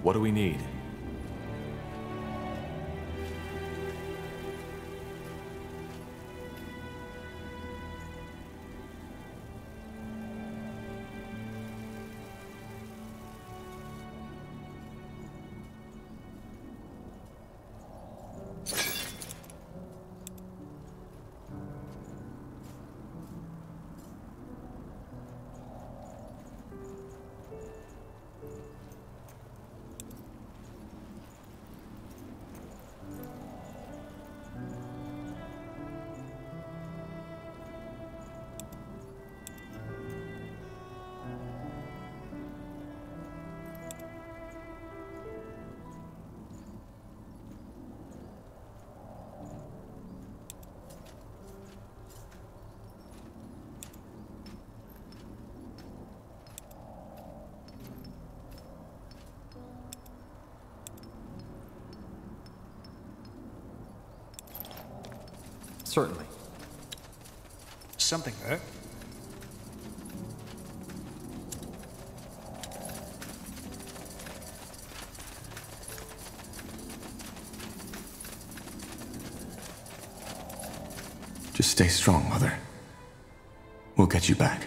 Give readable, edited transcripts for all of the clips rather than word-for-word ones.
What do we need? Certainly. Something there. Just stay strong, Mother. We'll get you back.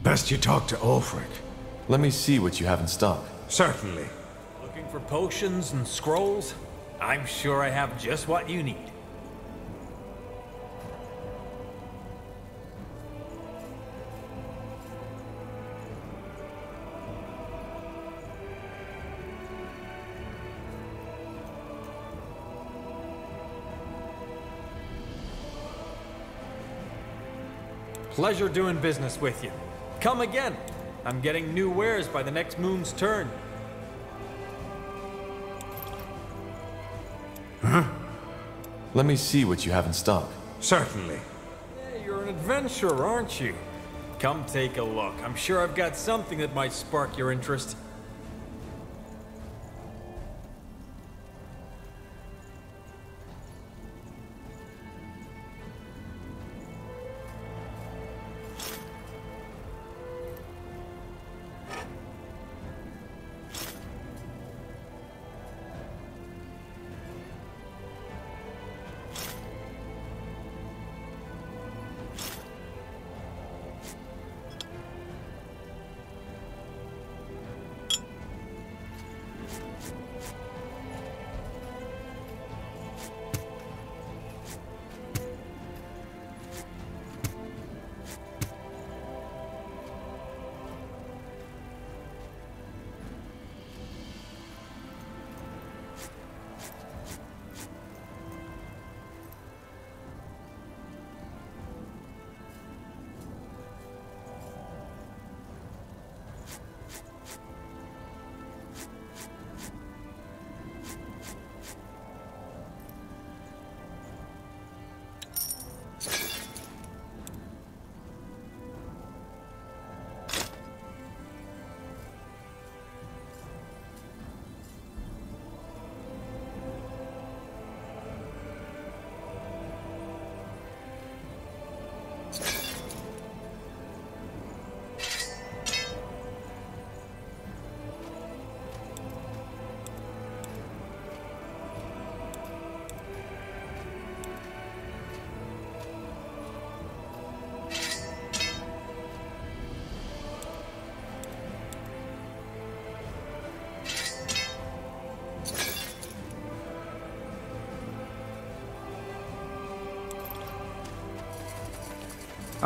Best you talk to Ulfric. Let me see what you have in stock. Certainly. Looking for potions and scrolls? I'm sure I have just what you need. Pleasure doing business with you. Come again. I'm getting new wares by the next moon's turn. Let me see what you have in stock. Certainly. Hey, you're an adventurer, aren't you? Come take a look. I'm sure I've got something that might spark your interest.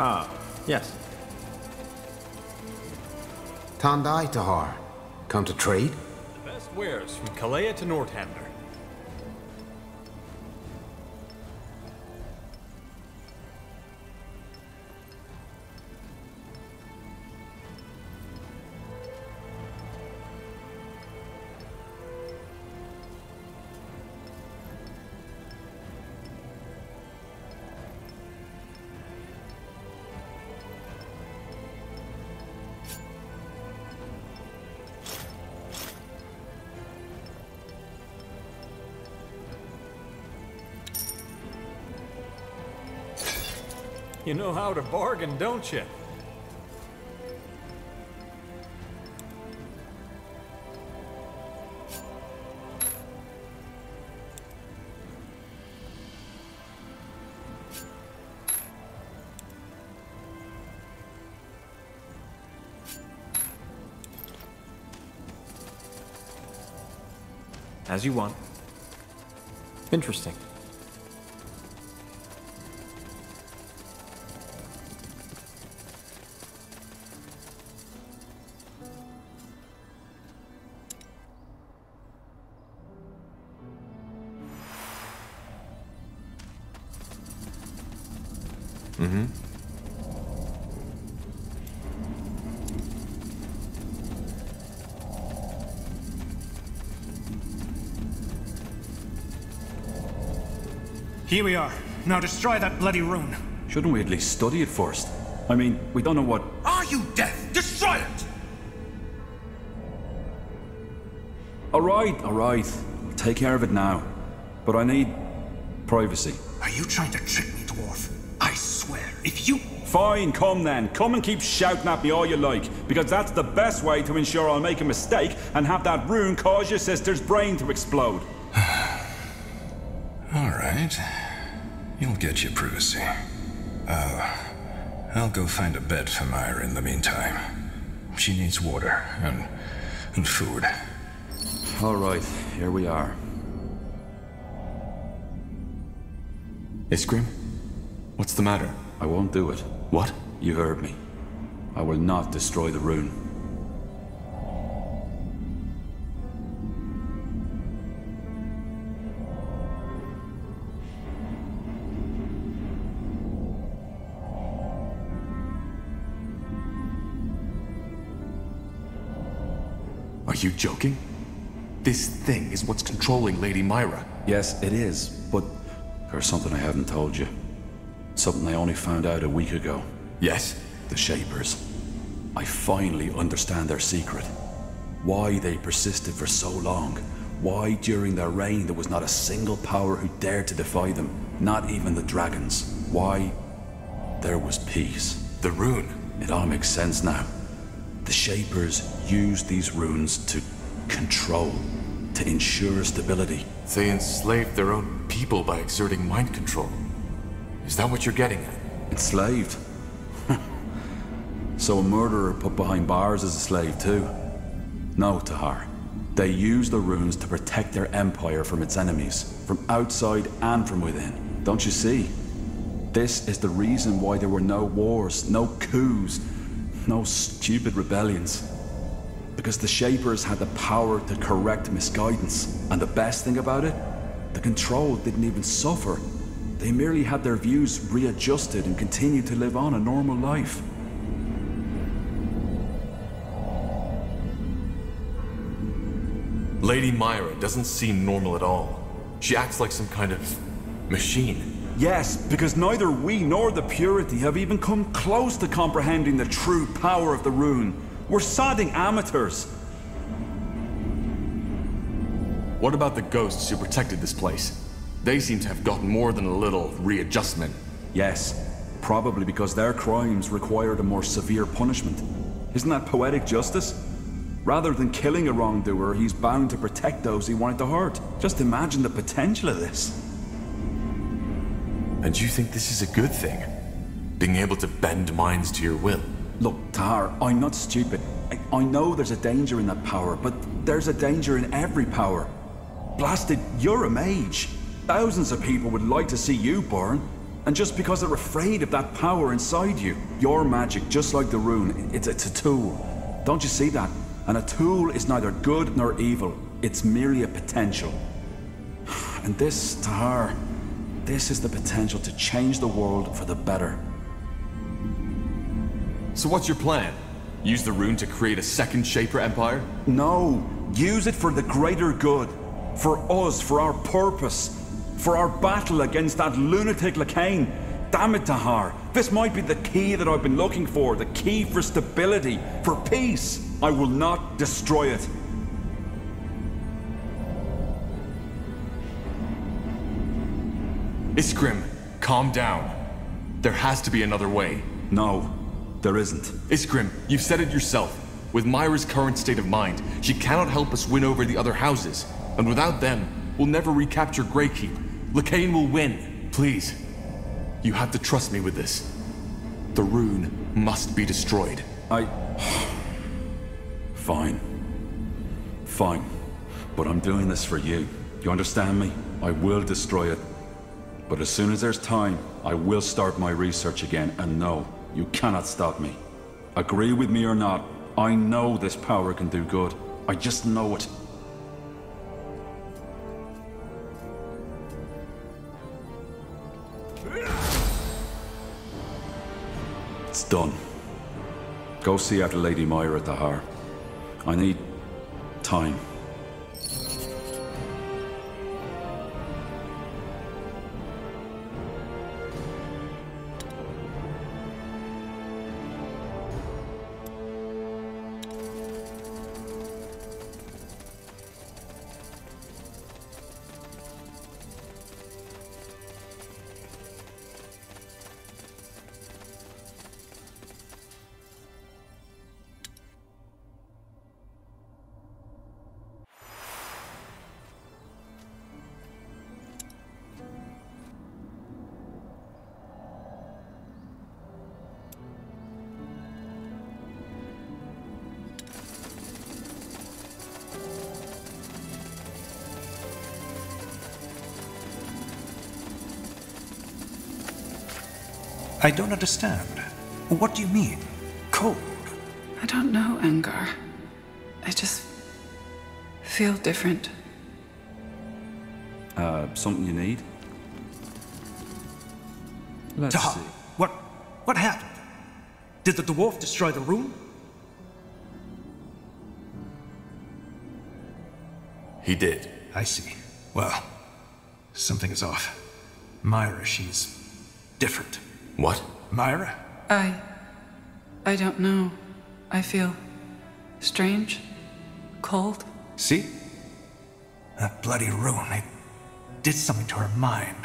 Ah, yes. Tandai Tahar. Come to trade? The best wares from Kalea to Northander. You know how to bargain, don't you? As you want. Interesting. Here we are. Now destroy that bloody rune. Shouldn't we at least study it first? I mean, we don't know what... Are you deaf? Destroy it! Alright. I'll take care of it now. But I need... privacy. Are you trying to trick me, dwarf? I swear, if you... Fine, come then. Come and keep shouting at me all you like, because that's the best way to ensure I'll make a mistake and have that rune cause your sister's brain to explode. All right. You'll get your privacy. I'll go find a bed for Myra in the meantime. She needs water and food. All right, here we are. Iskrim? What's the matter? I won't do it. What? You heard me. I will not destroy the rune. Are you joking? This thing is what's controlling Lady Myra. Yes, it is, but there's something I haven't told you. Something I only found out a week ago. Yes? The Shapers. I finally understand their secret. Why they persisted for so long. Why during their reign there was not a single power who dared to defy them. Not even the dragons. Why there was peace. The rune. It all makes sense now. The Shapers used these runes to control, to ensure stability. They enslaved their own people by exerting mind control. Is that what you're getting at? Enslaved? So a murderer put behind bars is a slave too? No, Tahar. They used the runes to protect their empire from its enemies, from outside and from within. Don't you see? This is the reason why there were no wars, no coups, no stupid rebellions. Because the Shapers had the power to correct misguidance. And the best thing about it? The Control didn't even suffer. They merely had their views readjusted and continued to live on a normal life. Lady Myra doesn't seem normal at all. She acts like some kind of machine. Yes, because neither we nor the Purity have even come close to comprehending the true power of the rune. We're sodding amateurs. What about the ghosts who protected this place? They seem to have gotten more than a little readjustment. Yes, probably because their crimes required a more severe punishment. Isn't that poetic justice? Rather than killing a wrongdoer, he's bound to protect those he wanted to hurt. Just imagine the potential of this. And you think this is a good thing? Being able to bend minds to your will? Look, Tahar, I'm not stupid. I know there's a danger in that power, but there's a danger in every power. Blasted, you're a mage. Thousands of people would like to see you burn. And just because they're afraid of that power inside you, your magic, just like the rune, it's a tool. Don't you see that? And a tool is neither good nor evil. It's merely a potential. And this, Tahar, this is the potential to change the world for the better. So what's your plan? Use the rune to create a second Shaper Empire? No, use it for the greater good. For us, for our purpose. For our battle against that lunatic Lacane. Damn it, Tahar. This might be the key that I've been looking for. The key for stability, for peace. I will not destroy it. Iskrim, calm down. There has to be another way. No, there isn't. Iskrim, you've said it yourself. With Myra's current state of mind, she cannot help us win over the other houses. And without them, we'll never recapture Greykeep. Lacane will win. Please, you have to trust me with this. The rune must be destroyed. Fine. Fine. But I'm doing this for you. You understand me? I will destroy it. But as soon as there's time, I will start my research again, and no, you cannot stop me. Agree with me or not, I know this power can do good. I just know it. It's done. Go see after Lady Myra at the Har. I need time. I don't understand. What do you mean? Cold? I don't know, Angar. I just feel different. Something you need? Let's Taha, see. what happened? Did the dwarf destroy the room? He did. I see. Well, something is off. Myra, she's different. What? Myra? I don't know. I feel strange, cold. See? That bloody rune, it did something to her mind.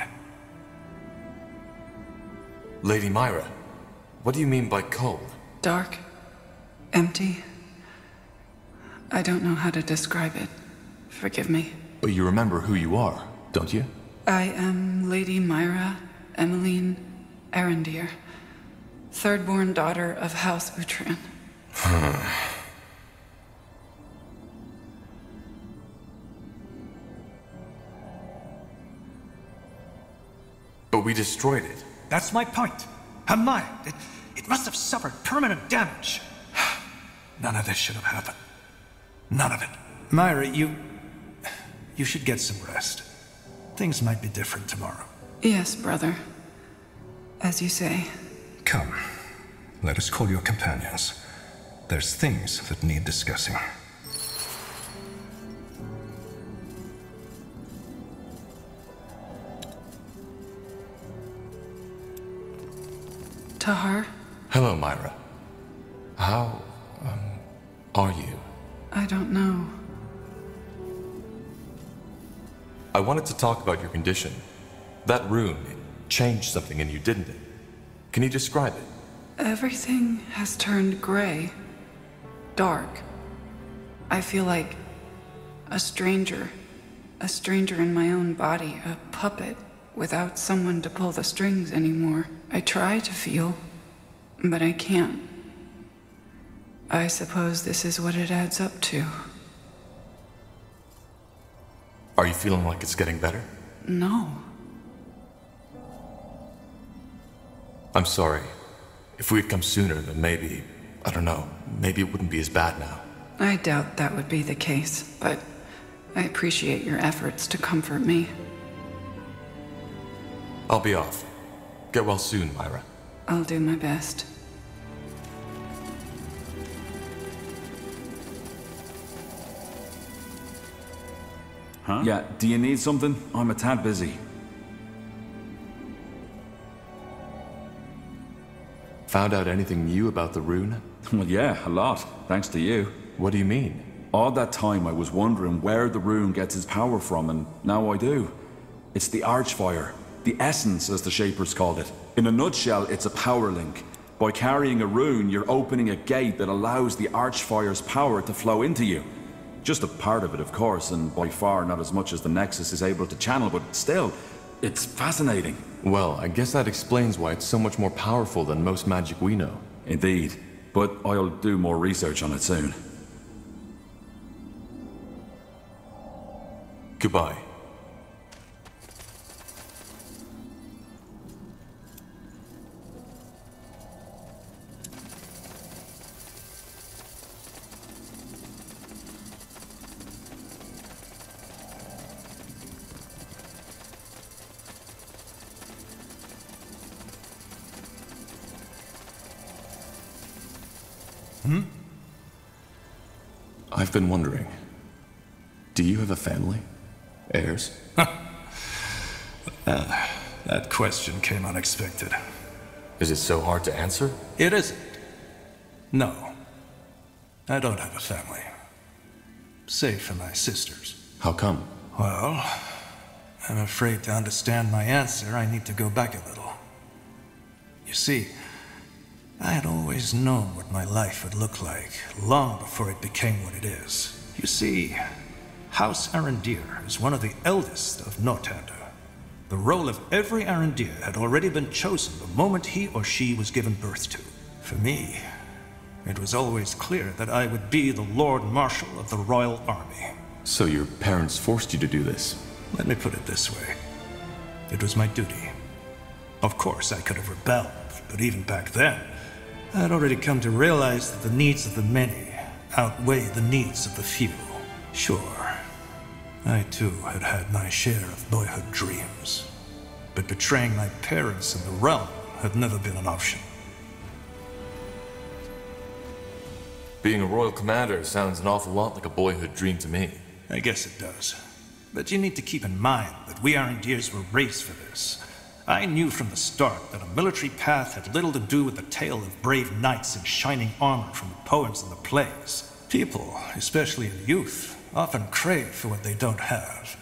Lady Myra, what do you mean by cold? Dark, empty. I don't know how to describe it. Forgive me. But you remember who you are, don't you? I am Lady Myra Emmeline Arendir, third-born daughter of House Utran. But we destroyed it. That's my point. Her mind, it must have suffered permanent damage. None of this should have happened. None of it. Myra, you should get some rest. Things might be different tomorrow. Yes, brother. As you say. Come, let us call your companions. There's things that need discussing. Tahar? Hello, Myra. How, are you? I don't know. I wanted to talk about your condition. That rune, it changed something in you, didn't it? Can you describe it? Everything has turned gray. Dark. I feel like a stranger. A stranger in my own body, a puppet, without someone to pull the strings anymore. I try to feel, but I can't. I suppose this is what it adds up to. Are you feeling like it's getting better? No. I'm sorry. If we had come sooner, then maybe, I don't know, maybe it wouldn't be as bad now. I doubt that would be the case, but I appreciate your efforts to comfort me. I'll be off. Get well soon, Myra. I'll do my best. Huh? Yeah, do you need something? I'm a tad busy. Found out anything new about the rune? Well, yeah, a lot, thanks to you. What do you mean? All that time I was wondering where the rune gets its power from, and now I do. It's the Archfire. The essence, as the Shapers called it. In a nutshell, it's a power link. By carrying a rune, you're opening a gate that allows the Archfire's power to flow into you. Just a part of it, of course, and by far not as much as the Nexus is able to channel, but still, it's fascinating. Well, I guess that explains why it's so much more powerful than most magic we know. Indeed. But I'll do more research on it soon. Goodbye. I've been wondering, do you have a family? Heirs? That question came unexpected. Is it so hard to answer? It isn't. No. I don't have a family. Save for my sisters. How come? Well, I'm afraid to understand my answer, I need to go back a little. You see, I had always known what my life would look like, long before it became what it is. You see, House Arendir is one of the eldest of Northander. The role of every Arendir had already been chosen the moment he or she was given birth to. For me, it was always clear that I would be the Lord Marshal of the Royal Army. So your parents forced you to do this? Let me put it this way. It was my duty. Of course, I could have rebelled, but even back then, I had already come to realize that the needs of the many outweigh the needs of the few. Sure, I too had had my share of boyhood dreams, but betraying my parents and the realm had never been an option. Being a royal commander sounds an awful lot like a boyhood dream to me. I guess it does. But you need to keep in mind that we Arendirs were raised for this. I knew from the start that a military path had little to do with the tale of brave knights in shining armor from the poems and the plays. People, especially in youth, often crave for what they don't have.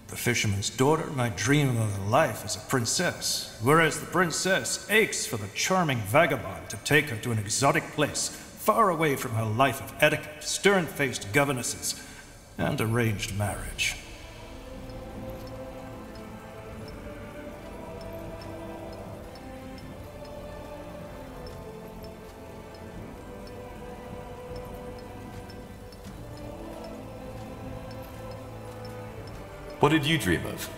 The fisherman's daughter might dream of a life as a princess, whereas the princess aches for the charming vagabond to take her to an exotic place, far away from her life of etiquette, stern-faced governesses, and arranged marriage. What did you dream of?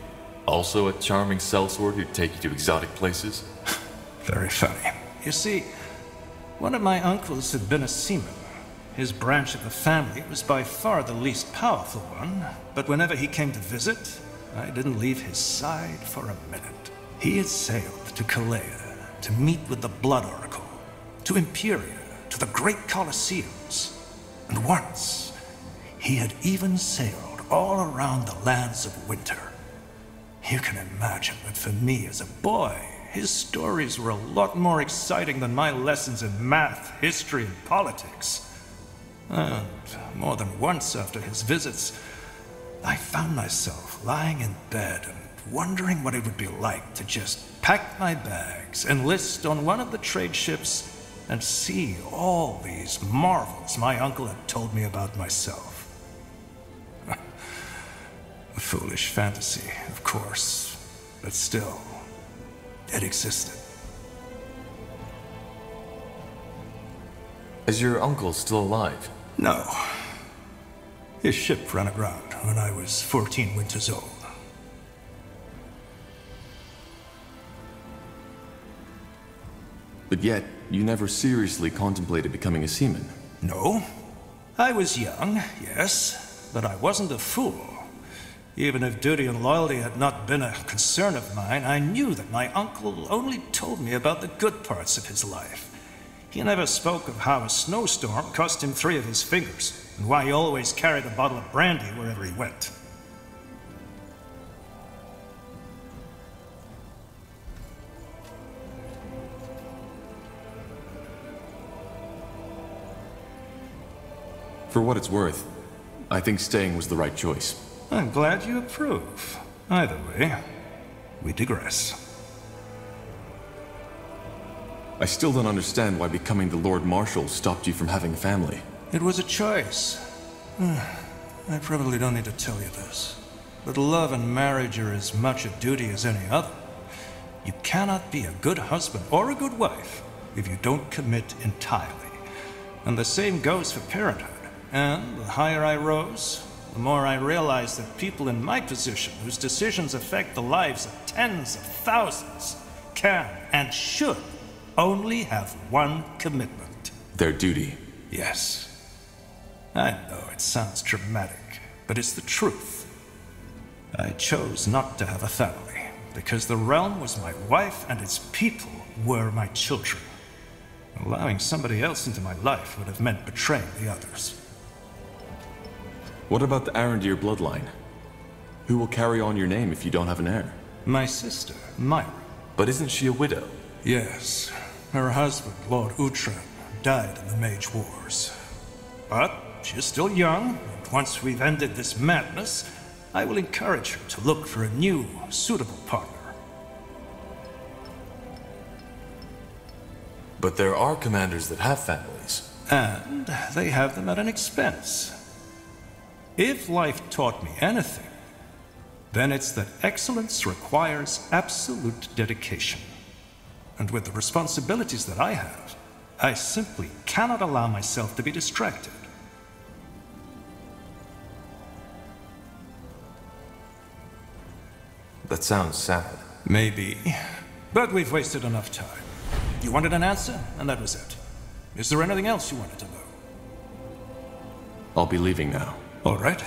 Also a charming sellsword who'd take you to exotic places? Very funny. You see, one of my uncles had been a seaman. His branch of the family was by far the least powerful one, but whenever he came to visit, I didn't leave his side for a minute. He had sailed to Kalea to meet with the Blood Oracle, to Imperia, to the great Colosseums, and once he had even sailed all around the lands of winter. You can imagine that for me as a boy, his stories were a lot more exciting than my lessons in math, history, and politics. And more than once after his visits, I found myself lying in bed and wondering what it would be like to just pack my bags, enlist on one of the trade ships, and see all these marvels my uncle had told me about myself. A foolish fantasy, of course, but still, it existed. Is your uncle still alive? No. His ship ran aground when I was 14 winters old. But yet, you never seriously contemplated becoming a seaman. No. I was young, yes, but I wasn't a fool. Even if duty and loyalty had not been a concern of mine, I knew that my uncle only told me about the good parts of his life. He never spoke of how a snowstorm cost him 3 of his fingers, and why he always carried a bottle of brandy wherever he went. For what it's worth, I think staying was the right choice. I'm glad you approve. Either way, we digress. I still don't understand why becoming the Lord Marshal stopped you from having a family. It was a choice. I probably don't need to tell you this, but love and marriage are as much a duty as any other. You cannot be a good husband or a good wife if you don't commit entirely. And the same goes for parenthood. And the higher I rose, the more I realized that people in my position, whose decisions affect the lives of tens of thousands, can and should only have one commitment. Their duty. Yes. I know it sounds dramatic, but it's the truth. I chose not to have a family, because the realm was my wife and its people were my children. Allowing somebody else into my life would have meant betraying the others. What about the Arendir bloodline? Who will carry on your name if you don't have an heir? My sister, Myra. But isn't she a widow? Yes. Her husband, Lord Uhtred, died in the Mage Wars. But she is still young, and once we've ended this madness, I will encourage her to look for a new, suitable partner. But there are commanders that have families. And they have them at an expense. If life taught me anything, then it's that excellence requires absolute dedication. And with the responsibilities that I have, I simply cannot allow myself to be distracted. That sounds sad. Maybe. But we've wasted enough time. You wanted an answer, and that was it. Is there anything else you wanted to know? I'll be leaving now. All right.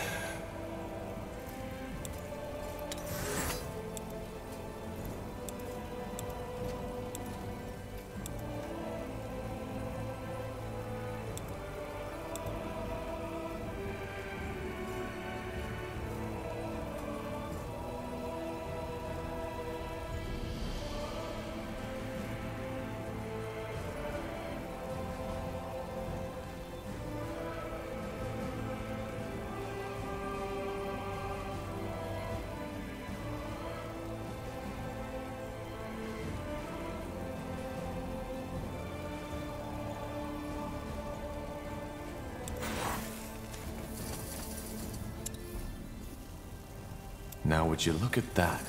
Now would you look at that?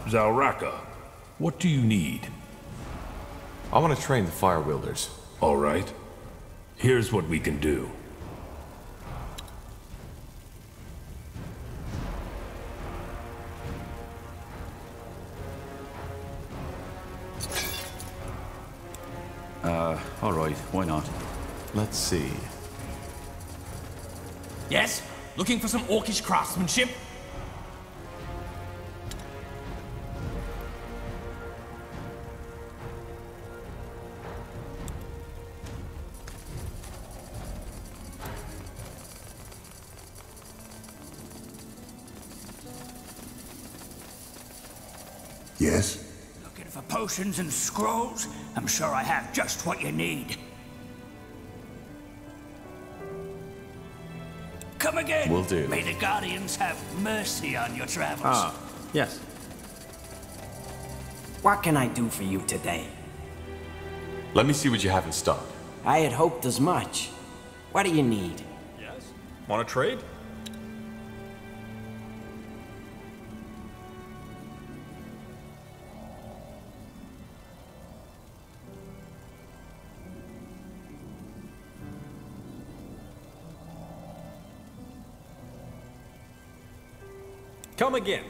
Zalraka, what do you need? I want to train the fire wielders. All right. Here's what we can do. All right, why not? Let's see. Yes? Looking for some orcish craftsmanship? Yes? Looking for potions and scrolls? I'm sure I have just what you need. Come again. Will do. May the Guardians have mercy on your travels. Ah, yes. What can I do for you today? Let me see what you have in stock. I had hoped as much. What do you need? Yes? Want to trade? Come again.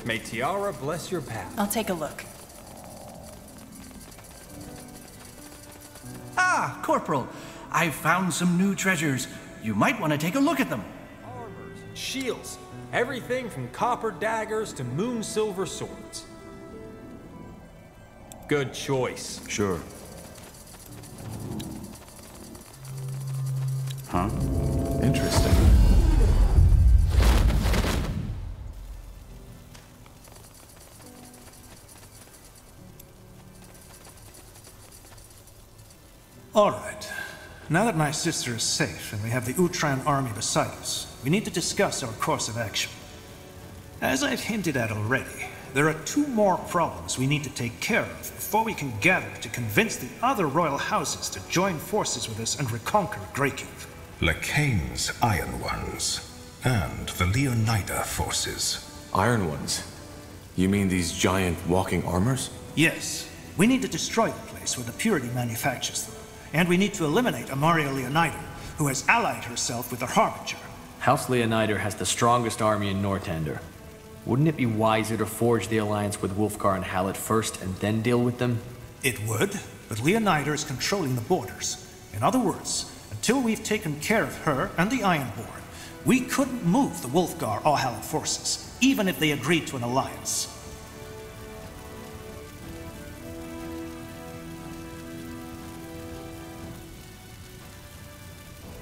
May Tiara bless your path. I'll take a look. Ah, Corporal. I've found some new treasures. You might want to take a look at them. Armors, shields, everything from copper daggers to moon silver swords. Good choice. Sure. Huh? Interesting. All right. Now that my sister is safe and we have the Utran army beside us, we need to discuss our course of action. As I've hinted at already, there are 2 more problems we need to take care of before we can gather to convince the other royal houses to join forces with us and reconquer Greykeep. Lekain's Iron Ones, and the Leonida forces. Iron Ones? You mean these giant walking armors? Yes. We need to destroy the place where the Purity manufactures them. And we need to eliminate Amaria Leonida, who has allied herself with the Harbinger. House Leonider has the strongest army in Northander. Wouldn't it be wiser to forge the alliance with Wulfgar and Hallett first and then deal with them? It would, but Leonider is controlling the borders. In other words, until we've taken care of her and the Ironborn, we couldn't move the Wulfgar or Hallett forces, even if they agreed to an alliance.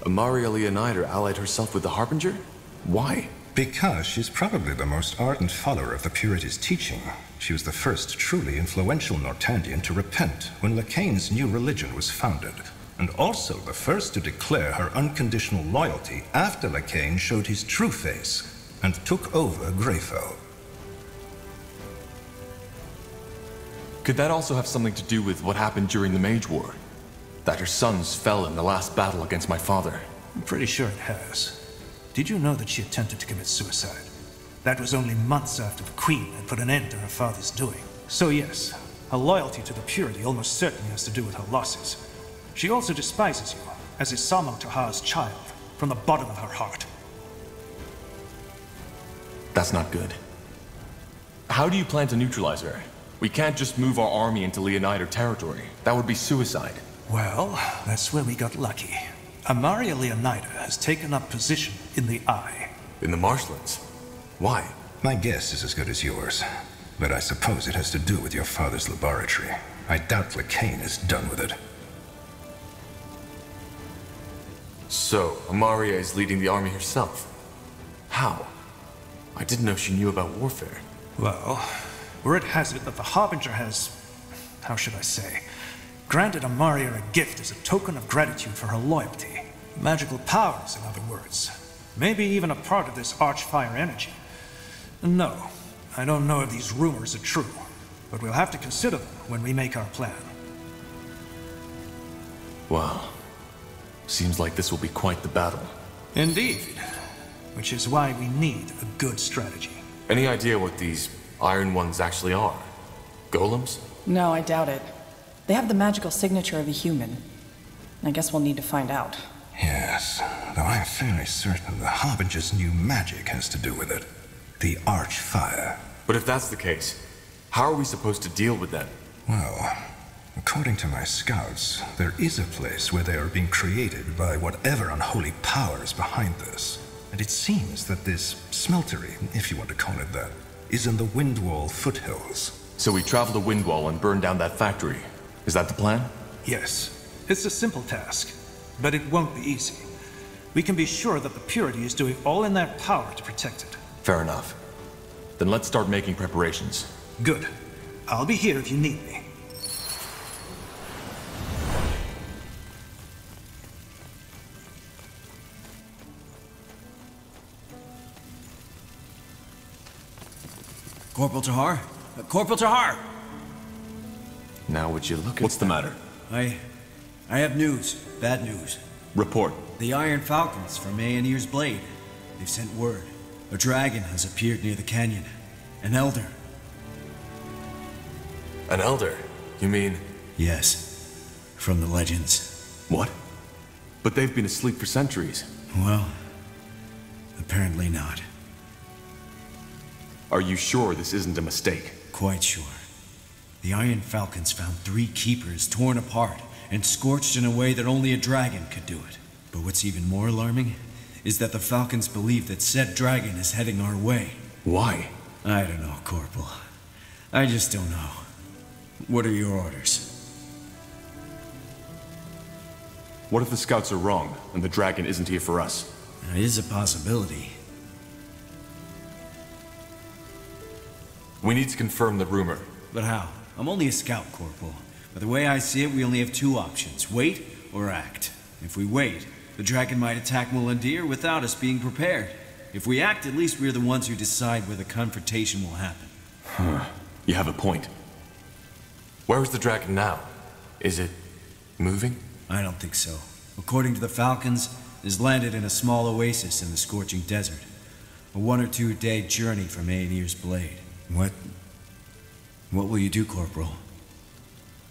Amaria Leonider allied herself with the Harbinger? Why? Because she's probably the most ardent follower of the Purity's teaching. She was the first truly influential Nortandian to repent when Lekain's new religion was founded, and also the first to declare her unconditional loyalty after Lekain showed his true face and took over Greyfell. Could that also have something to do with what happened during the Mage War? That her sons fell in the last battle against my father? I'm pretty sure it has. Did you know that she attempted to commit suicide? That was only months after the Queen had put an end to her father's doing. So yes, her loyalty to the Purity almost certainly has to do with her losses. She also despises you, as is Samang Tahar's child, from the bottom of her heart. That's not good. How do you plan to neutralize her? We can't just move our army into Leonider territory. That would be suicide. Well, that's where we got lucky. Amaria Leonida has taken up position in the Eye. In the marshlands? Why? My guess is as good as yours, but I suppose it has to do with your father's laboratory. I doubt Lekain is done with it. So, Amaria is leading the army herself? How? I didn't know she knew about warfare. Well, word has it that the Harbinger has... how should I say... granted Amaria a gift as a token of gratitude for her loyalty. Magical powers, in other words. Maybe even a part of this Archfire energy. No, I don't know if these rumors are true, but we'll have to consider them when we make our plan. Wow. Seems like this will be quite the battle. Indeed. Which is why we need a good strategy. Any idea what these Iron Ones actually are? Golems? No, I doubt it. They have the magical signature of a human. I guess we'll need to find out. Yes, though I'm fairly certain the Harbinger's new magic has to do with it. The Archfire. But if that's the case, how are we supposed to deal with them? Well, according to my scouts, there is a place where they are being created by whatever unholy power is behind this. And it seems that this smeltery, if you want to call it that, is in the Windwall foothills. So we travel to Windwall and burn down that factory. Is that the plan? Yes. It's a simple task, but it won't be easy. We can be sure that the Purity is doing all in their power to protect it. Fair enough. Then let's start making preparations. Good. I'll be here if you need me. Corporal Tahar? Corporal Tahar! Now would you look at What's the matter? I have news. Bad news. Report. The Iron Falcons from Aenir's Blade. They've sent word. A dragon has appeared near the canyon. An elder. An elder? You mean... Yes. From the legends. What? But they've been asleep for centuries. Well, apparently not. Are you sure this isn't a mistake? Quite sure. The Iron Falcons found 3 keepers torn apart and scorched in a way that only a dragon could do it. But what's even more alarming is that the Falcons believe that said dragon is heading our way. Why? I don't know, Corporal. I just don't know. What are your orders? What if the scouts are wrong and the dragon isn't here for us? It is a possibility. We need to confirm the rumor. But how? I'm only a scout, Corporal. But the way I see it, we only have 2 options. Wait, or act. If we wait, the dragon might attack Mulandir without us being prepared. If we act, at least we're the ones who decide where the confrontation will happen. You have a point. Where is the dragon now? Is it moving? I don't think so. According to the Falcons, it has landed in a small oasis in the scorching desert. A 1 or 2 day journey from Aenir's Blade. What will you do, Corporal?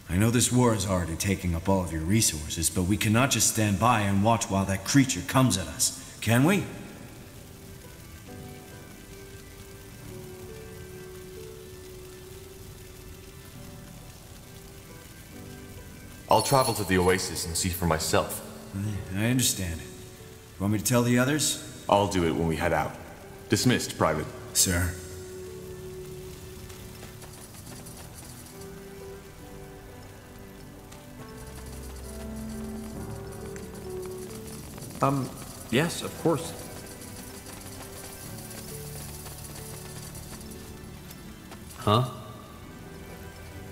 I know this war is already taking up all of your resources, but we cannot just stand by and watch while that creature comes at us, can we? I'll travel to the oasis and see for myself. I understand. Want me to tell the others? I'll do it when we head out. Dismissed, Private. Sir. Yes, of course. Huh?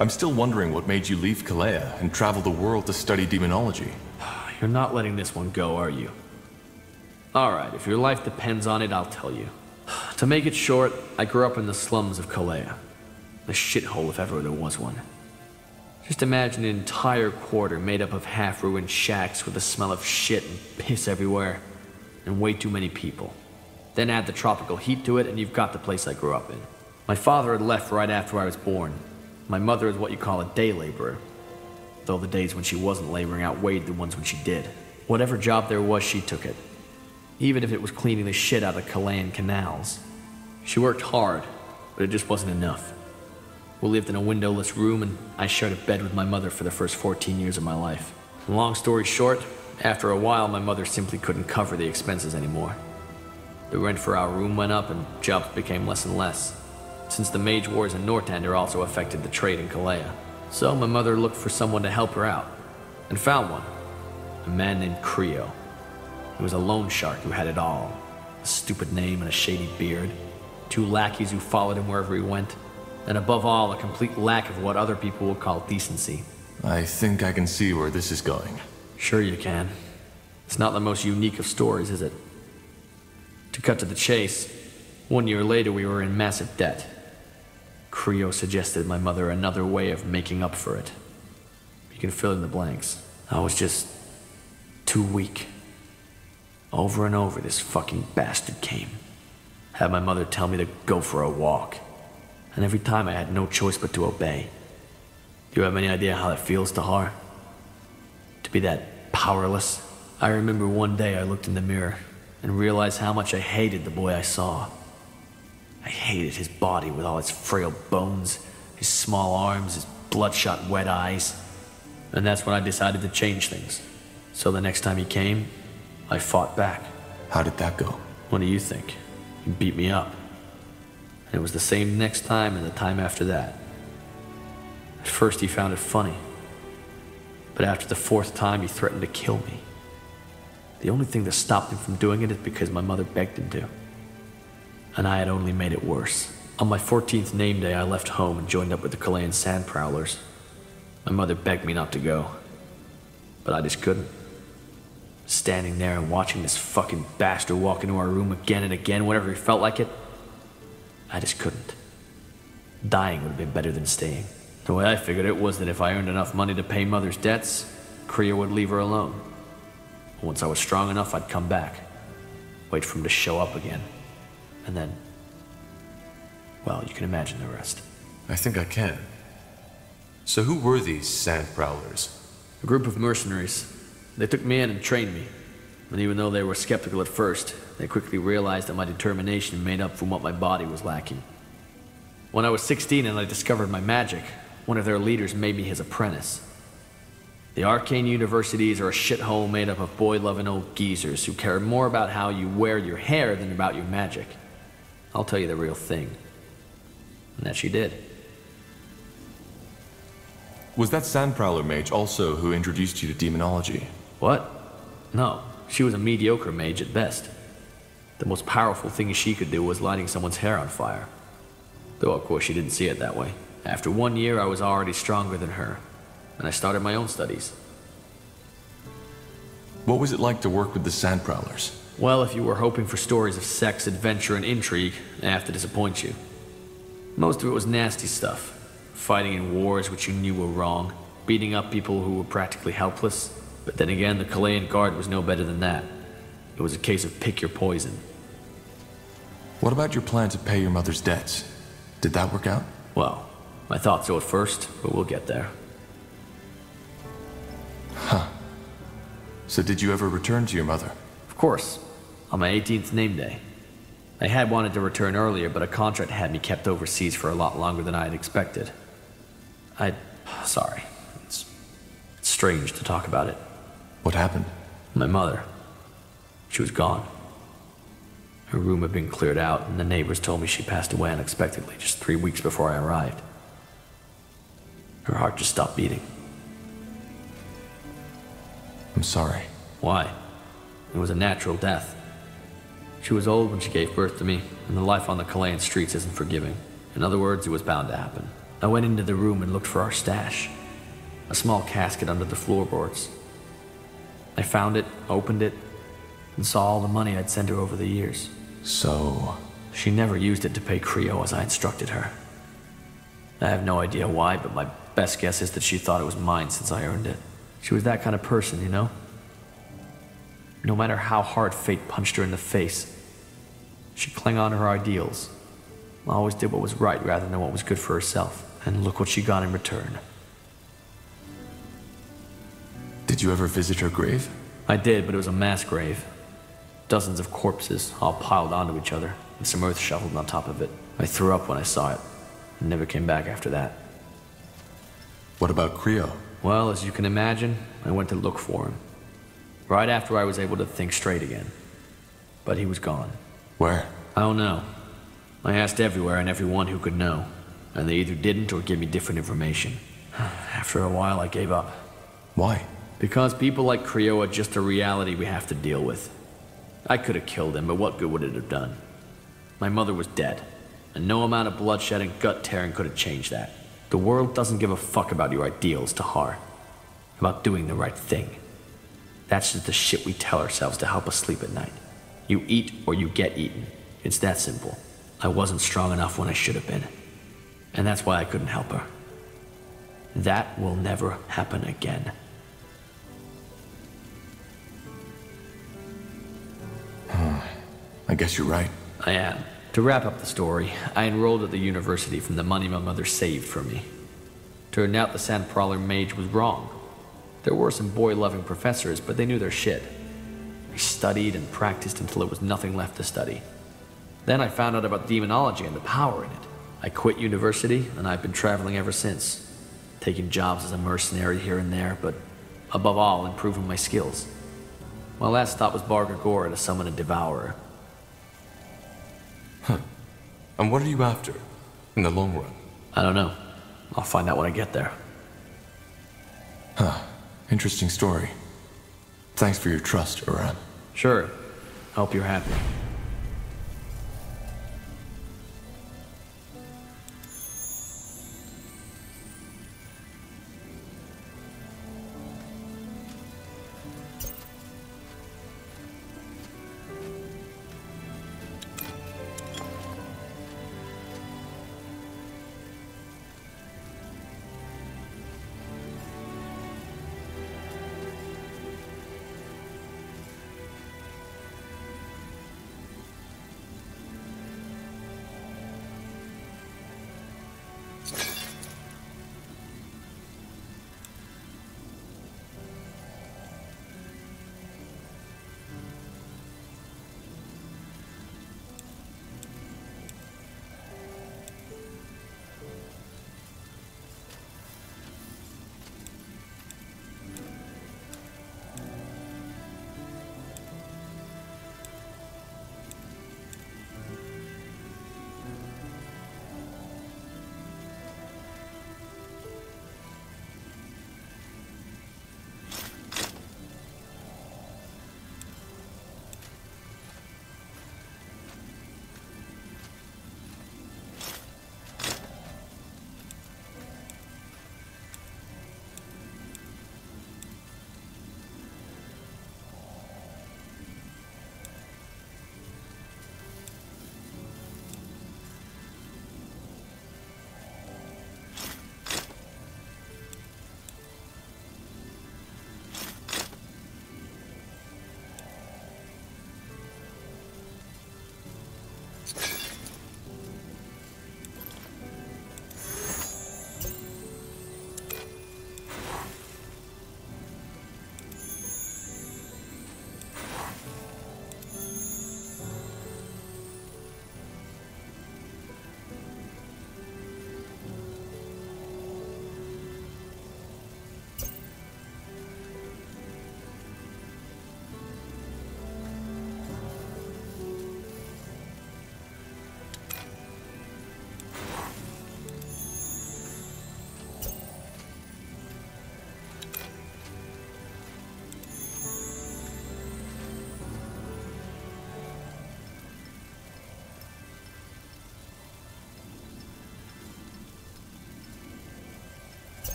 I'm still wondering what made you leave Kalea and travel the world to study demonology. You're not letting this one go, are you? Alright, if your life depends on it, I'll tell you. To make it short, I grew up in the slums of Kalea. A shithole if ever there was one. Just imagine an entire quarter made up of half-ruined shacks with the smell of shit and piss everywhere. And way too many people. Then add the tropical heat to it and you've got the place I grew up in. My father had left right after I was born. My mother is what you call a day laborer. Though the days when she wasn't laboring outweighed the ones when she did. Whatever job there was, she took it. Even if it was cleaning the shit out of Kalaean canals. She worked hard, but it just wasn't enough. We lived in a windowless room and I shared a bed with my mother for the first 14 years of my life. Long story short, after a while my mother simply couldn't cover the expenses anymore. The rent for our room went up and jobs became less and less. Since the Mage Wars in Northander also affected the trade in Kalea. So my mother looked for someone to help her out. And found one. A man named Creo. He was a loan shark who had it all. A stupid name and a shady beard. 2 lackeys who followed him wherever he went. And above all, a complete lack of what other people would call decency. I think I can see where this is going. Sure you can. It's not the most unique of stories, is it? To cut to the chase, 1 year later we were in massive debt. Creo suggested my mother another way of making up for it. You can fill in the blanks. I was just too weak. Over and over this fucking bastard came. Had my mother tell me to go for a walk. And every time I had no choice but to obey. Do you have any idea how that feels, Tahar? To be that powerless? I remember one day I looked in the mirror and realized how much I hated the boy I saw. I hated his body with all its frail bones, his small arms, his bloodshot wet eyes. And that's when I decided to change things. So the next time he came, I fought back. How did that go? What do you think? He beat me up. And it was the same next time and the time after that. At first he found it funny. But after the 4th time he threatened to kill me. The only thing that stopped him from doing it is because my mother begged him to. And I had only made it worse. On my 14th name day I left home and joined up with the Kalaean sand prowlers. My mother begged me not to go. But I just couldn't. Standing there and watching this fucking bastard walk into our room again and again whenever he felt like it. I just couldn't. Dying would have been better than staying. The way I figured it was that if I earned enough money to pay Mother's debts, Creo would leave her alone. Once I was strong enough, I'd come back. Wait for him to show up again. And then... well, you can imagine the rest. I think I can. So who were these sand prowlers? A group of mercenaries. They took me in and trained me. And even though they were skeptical at first, they quickly realized that my determination made up for what my body was lacking. When I was 16 and I discovered my magic, one of their leaders made me his apprentice. The arcane universities are a shithole made up of boy-loving old geezers who care more about how you wear your hair than about your magic. I'll tell you the real thing. And that she did. Was that sand prowler mage also who introduced you to demonology? What? No, she was a mediocre mage at best. The most powerful thing she could do was lighting someone's hair on fire. Though of course she didn't see it that way. After 1 year I was already stronger than her, and I started my own studies. What was it like to work with the Sand Prowlers? Well, if you were hoping for stories of sex, adventure, and intrigue, I have to disappoint you. Most of it was nasty stuff. Fighting in wars which you knew were wrong, beating up people who were practically helpless. But then again, the Chilean Guard was no better than that. It was a case of pick your poison. What about your plan to pay your mother's debts? Did that work out? Well, I thought so at first, but we'll get there. Huh. So did you ever return to your mother? Of course. On my 18th name day. I had wanted to return earlier, but a contract had me kept overseas for a lot longer than I had expected. Sorry. It's strange to talk about it. What happened? My mother. She was gone. Her room had been cleared out, and the neighbors told me she passed away unexpectedly just 3 weeks before I arrived. Her heart just stopped beating. I'm sorry. Why? It was a natural death. She was old when she gave birth to me, and the life on the Chilean streets isn't forgiving. In other words, it was bound to happen. I went into the room and looked for our stash. A small casket under the floorboards. I found it, opened it, and saw all the money I'd sent her over the years. So... She never used it to pay Creo as I instructed her. I have no idea why, but my best guess is that she thought it was mine since I earned it. She was that kind of person, you know? No matter how hard fate punched her in the face, she clung on to her ideals. Always did what was right rather than what was good for herself. And look what she got in return. Did you ever visit her grave? I did, but it was a mass grave. Dozens of corpses, all piled onto each other, and some earth shoveled on top of it. I threw up when I saw it, and never came back after that. What about Creo? Well, as you can imagine, I went to look for him. Right after I was able to think straight again. But he was gone. Where? I don't know. I asked everywhere and everyone who could know, and they either didn't or gave me different information. After a while, I gave up. Why? Because people like Creo are just a reality we have to deal with. I could have killed him, but what good would it have done? My mother was dead, and no amount of bloodshed and gut tearing could have changed that. The world doesn't give a fuck about your ideals, Tahar. About doing the right thing. That's just the shit we tell ourselves to help us sleep at night. You eat or you get eaten. It's that simple. I wasn't strong enough when I should have been. And that's why I couldn't help her. That will never happen again. I guess you're right. I am. To wrap up the story, I enrolled at the university from the money my mother saved for me. Turned out the Sand Prowler mage was wrong. There were some boy-loving professors, but they knew their shit. I studied and practiced until there was nothing left to study. Then I found out about demonology and the power in it. I quit university, and I've been traveling ever since. Taking jobs as a mercenary here and there, but above all, improving my skills. My last stop was Bar Gregora to summon a devourer. Huh. And what are you after, in the long run? I don't know. I'll find out when I get there. Huh. Interesting story. Thanks for your trust, Uran. Sure. Hope you're happy.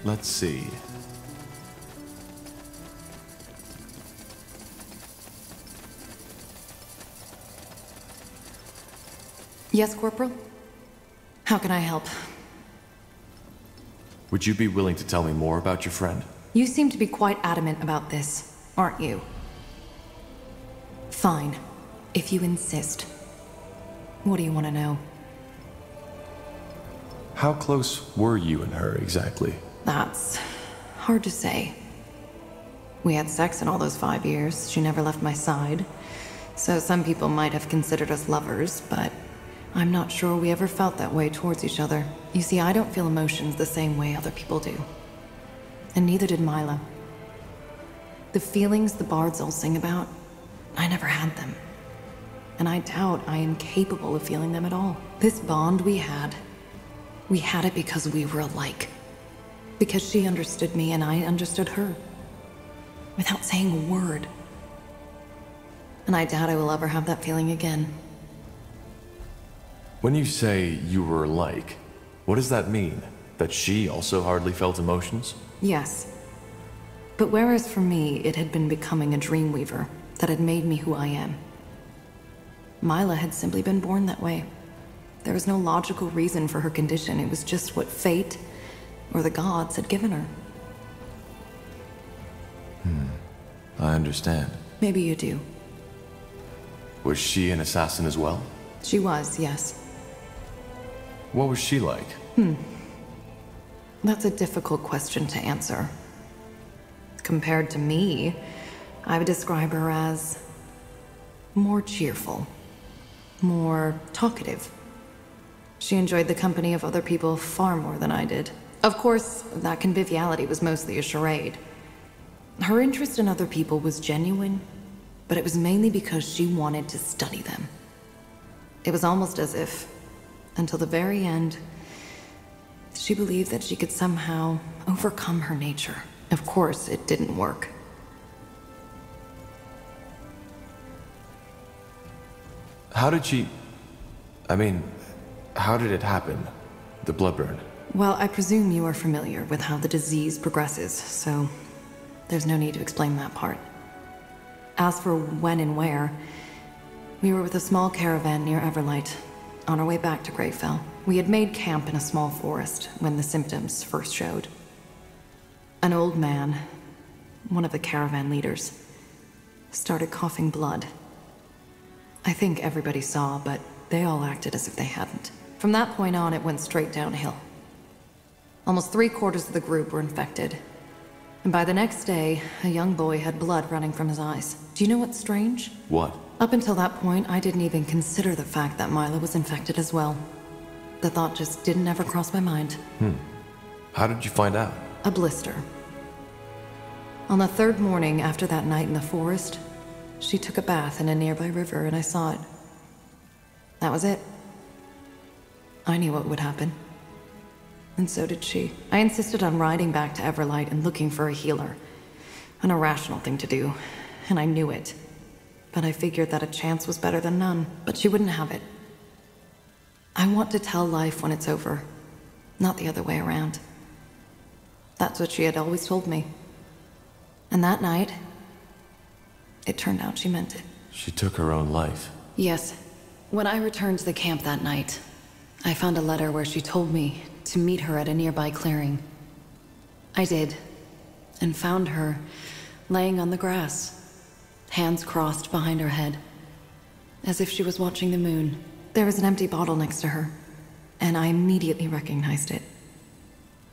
let's see. Yes, Corporal? How can I help? Would you be willing to tell me more about your friend? You seem to be quite adamant about this, aren't you? Fine, if you insist. What do you want to know? How close were you and her exactly? That's hard to say. We had sex in all those 5 years. She never left my side. So some people might have considered us lovers, but I'm not sure we ever felt that way towards each other. You see, I don't feel emotions the same way other people do. And neither did Mila. The feelings the bards all sing about, I never had them. And I doubt I am capable of feeling them at all. This bond we had it because we were alike. Because she understood me and I understood her. Without saying a word. And I doubt I will ever have that feeling again. When you say you were alike, what does that mean? That she also hardly felt emotions? Yes. But whereas for me, it had been becoming a dreamweaver that had made me who I am. Mila had simply been born that way. There was no logical reason for her condition. It was just what fate, or the gods, had given her. I understand. Maybe you do. Was she an assassin as well? She was, yes. What was she like? That's a difficult question to answer. Compared to me, I would describe her as more cheerful, more talkative. She enjoyed the company of other people far more than I did. Of course, that conviviality was mostly a charade. Her interest in other people was genuine, but it was mainly because she wanted to study them. It was almost as if, until the very end, she believed that she could somehow overcome her nature. Of course, it didn't work. How did she... how did it happen? The blood burn? Well, I presume you are familiar with how the disease progresses, so there's no need to explain that part. As for when and where, we were with a small caravan near Everlight, on our way back to Greyfell. We had made camp in a small forest when the symptoms first showed. An old man, one of the caravan leaders, started coughing blood. I think everybody saw, but they all acted as if they hadn't. From that point on, it went straight downhill. Almost 3/4 of the group were infected. And by the next day, a young boy had blood running from his eyes. Do you know what's strange? What? Up until that point, I didn't even consider the fact that Mila was infected as well. The thought just didn't ever cross my mind. How did you find out? A blister. On the 3rd morning after that night in the forest, she took a bath in a nearby river and I saw it. That was it. I knew what would happen. And so did she. I insisted on riding back to Everlight and looking for a healer. An irrational thing to do, and I knew it. But I figured that a chance was better than none. But she wouldn't have it. I want to tell life when it's over, not the other way around. That's what she had always told me. And that night, it turned out she meant it. She took her own life. Yes. When I returned to the camp that night, I found a letter where she told me to meet her at a nearby clearing. I did, and found her laying on the grass, hands crossed behind her head, as if she was watching the moon. There was an empty bottle next to her, and I immediately recognized it.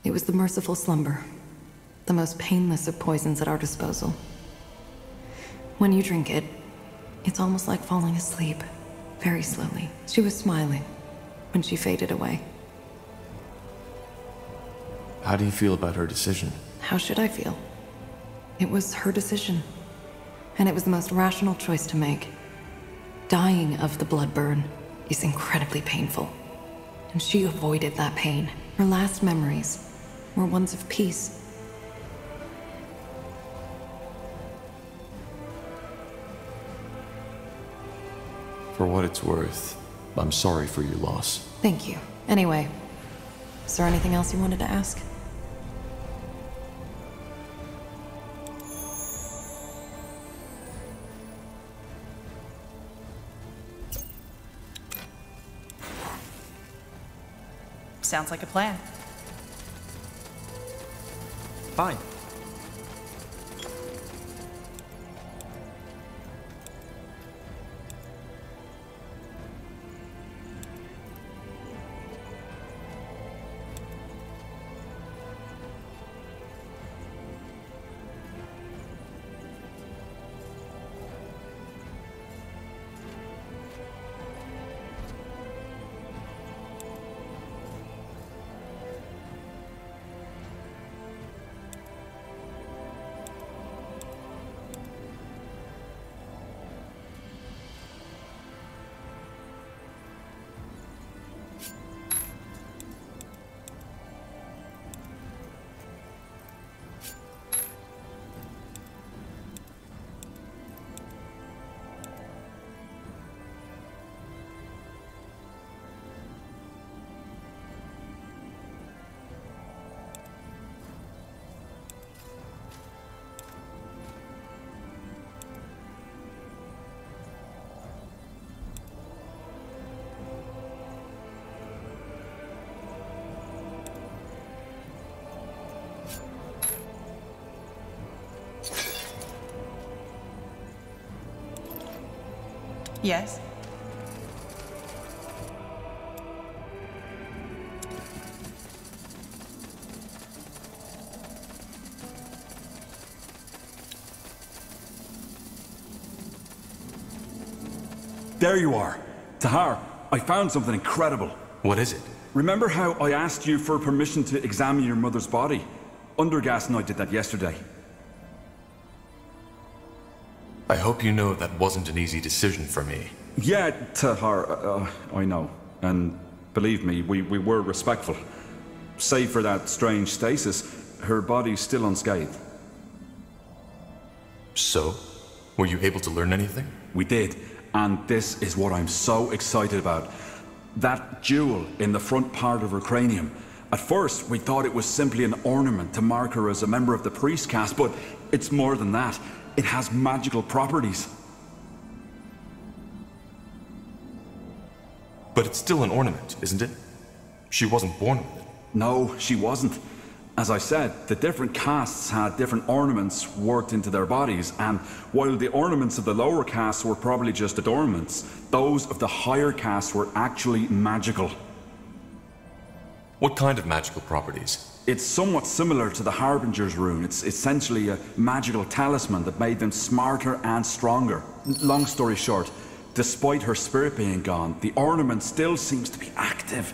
It was the merciful slumber, the most painless of poisons at our disposal. When you drink it, it's almost like falling asleep, very slowly. She was smiling when she faded away. How do you feel about her decision? How should I feel? It was her decision, and it was the most rational choice to make. Dying of the blood burn is incredibly painful, and she avoided that pain. Her last memories were ones of peace. For what it's worth, I'm sorry for your loss. Thank you. Anyway, is there anything else you wanted to ask? Sounds like a plan. Fine. Yes? There you are. Tahar, I found something incredible. What is it? Remember how I asked you for permission to examine your mother's body? Undergas and I did that yesterday. I hope you know that wasn't an easy decision for me. Yeah, Tahar, I know. And believe me, we were respectful. Save for that strange stasis, her body's still unscathed. So? Were you able to learn anything? We did. And this is what I'm so excited about. That jewel in the front part of her cranium. At first, we thought it was simply an ornament to mark her as a member of the priest caste, but it's more than that. It has magical properties. But it's still an ornament, isn't it? She wasn't born with it. No, she wasn't. As I said, the different castes had different ornaments worked into their bodies, and while the ornaments of the lower castes were probably just adornments, those of the higher castes were actually magical. What kind of magical properties? It's somewhat similar to the Harbinger's rune. It's essentially a magical talisman that made them smarter and stronger. Long story short, despite her spirit being gone, the ornament still seems to be active.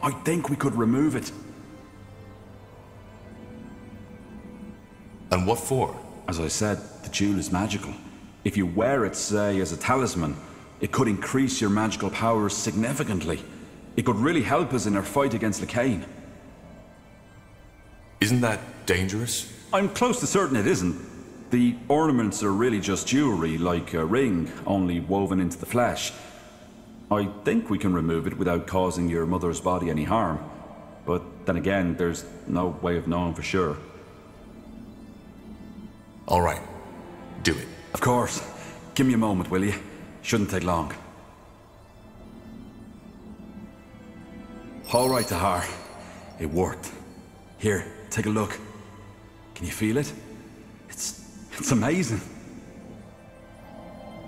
I think we could remove it. And what for? As I said, the jewel is magical. If you wear it, say, as a talisman, it could increase your magical powers significantly. It could really help us in our fight against Lacane. Isn't that dangerous? I'm close to certain it isn't. The ornaments are really just jewelry, like a ring, only woven into the flesh. I think we can remove it without causing your mother's body any harm. But then again, there's no way of knowing for sure. All right. Do it. Of course. Give me a moment, will you? Shouldn't take long. All right, Tahar. It worked. Here, take a look. Can you feel it? It's amazing.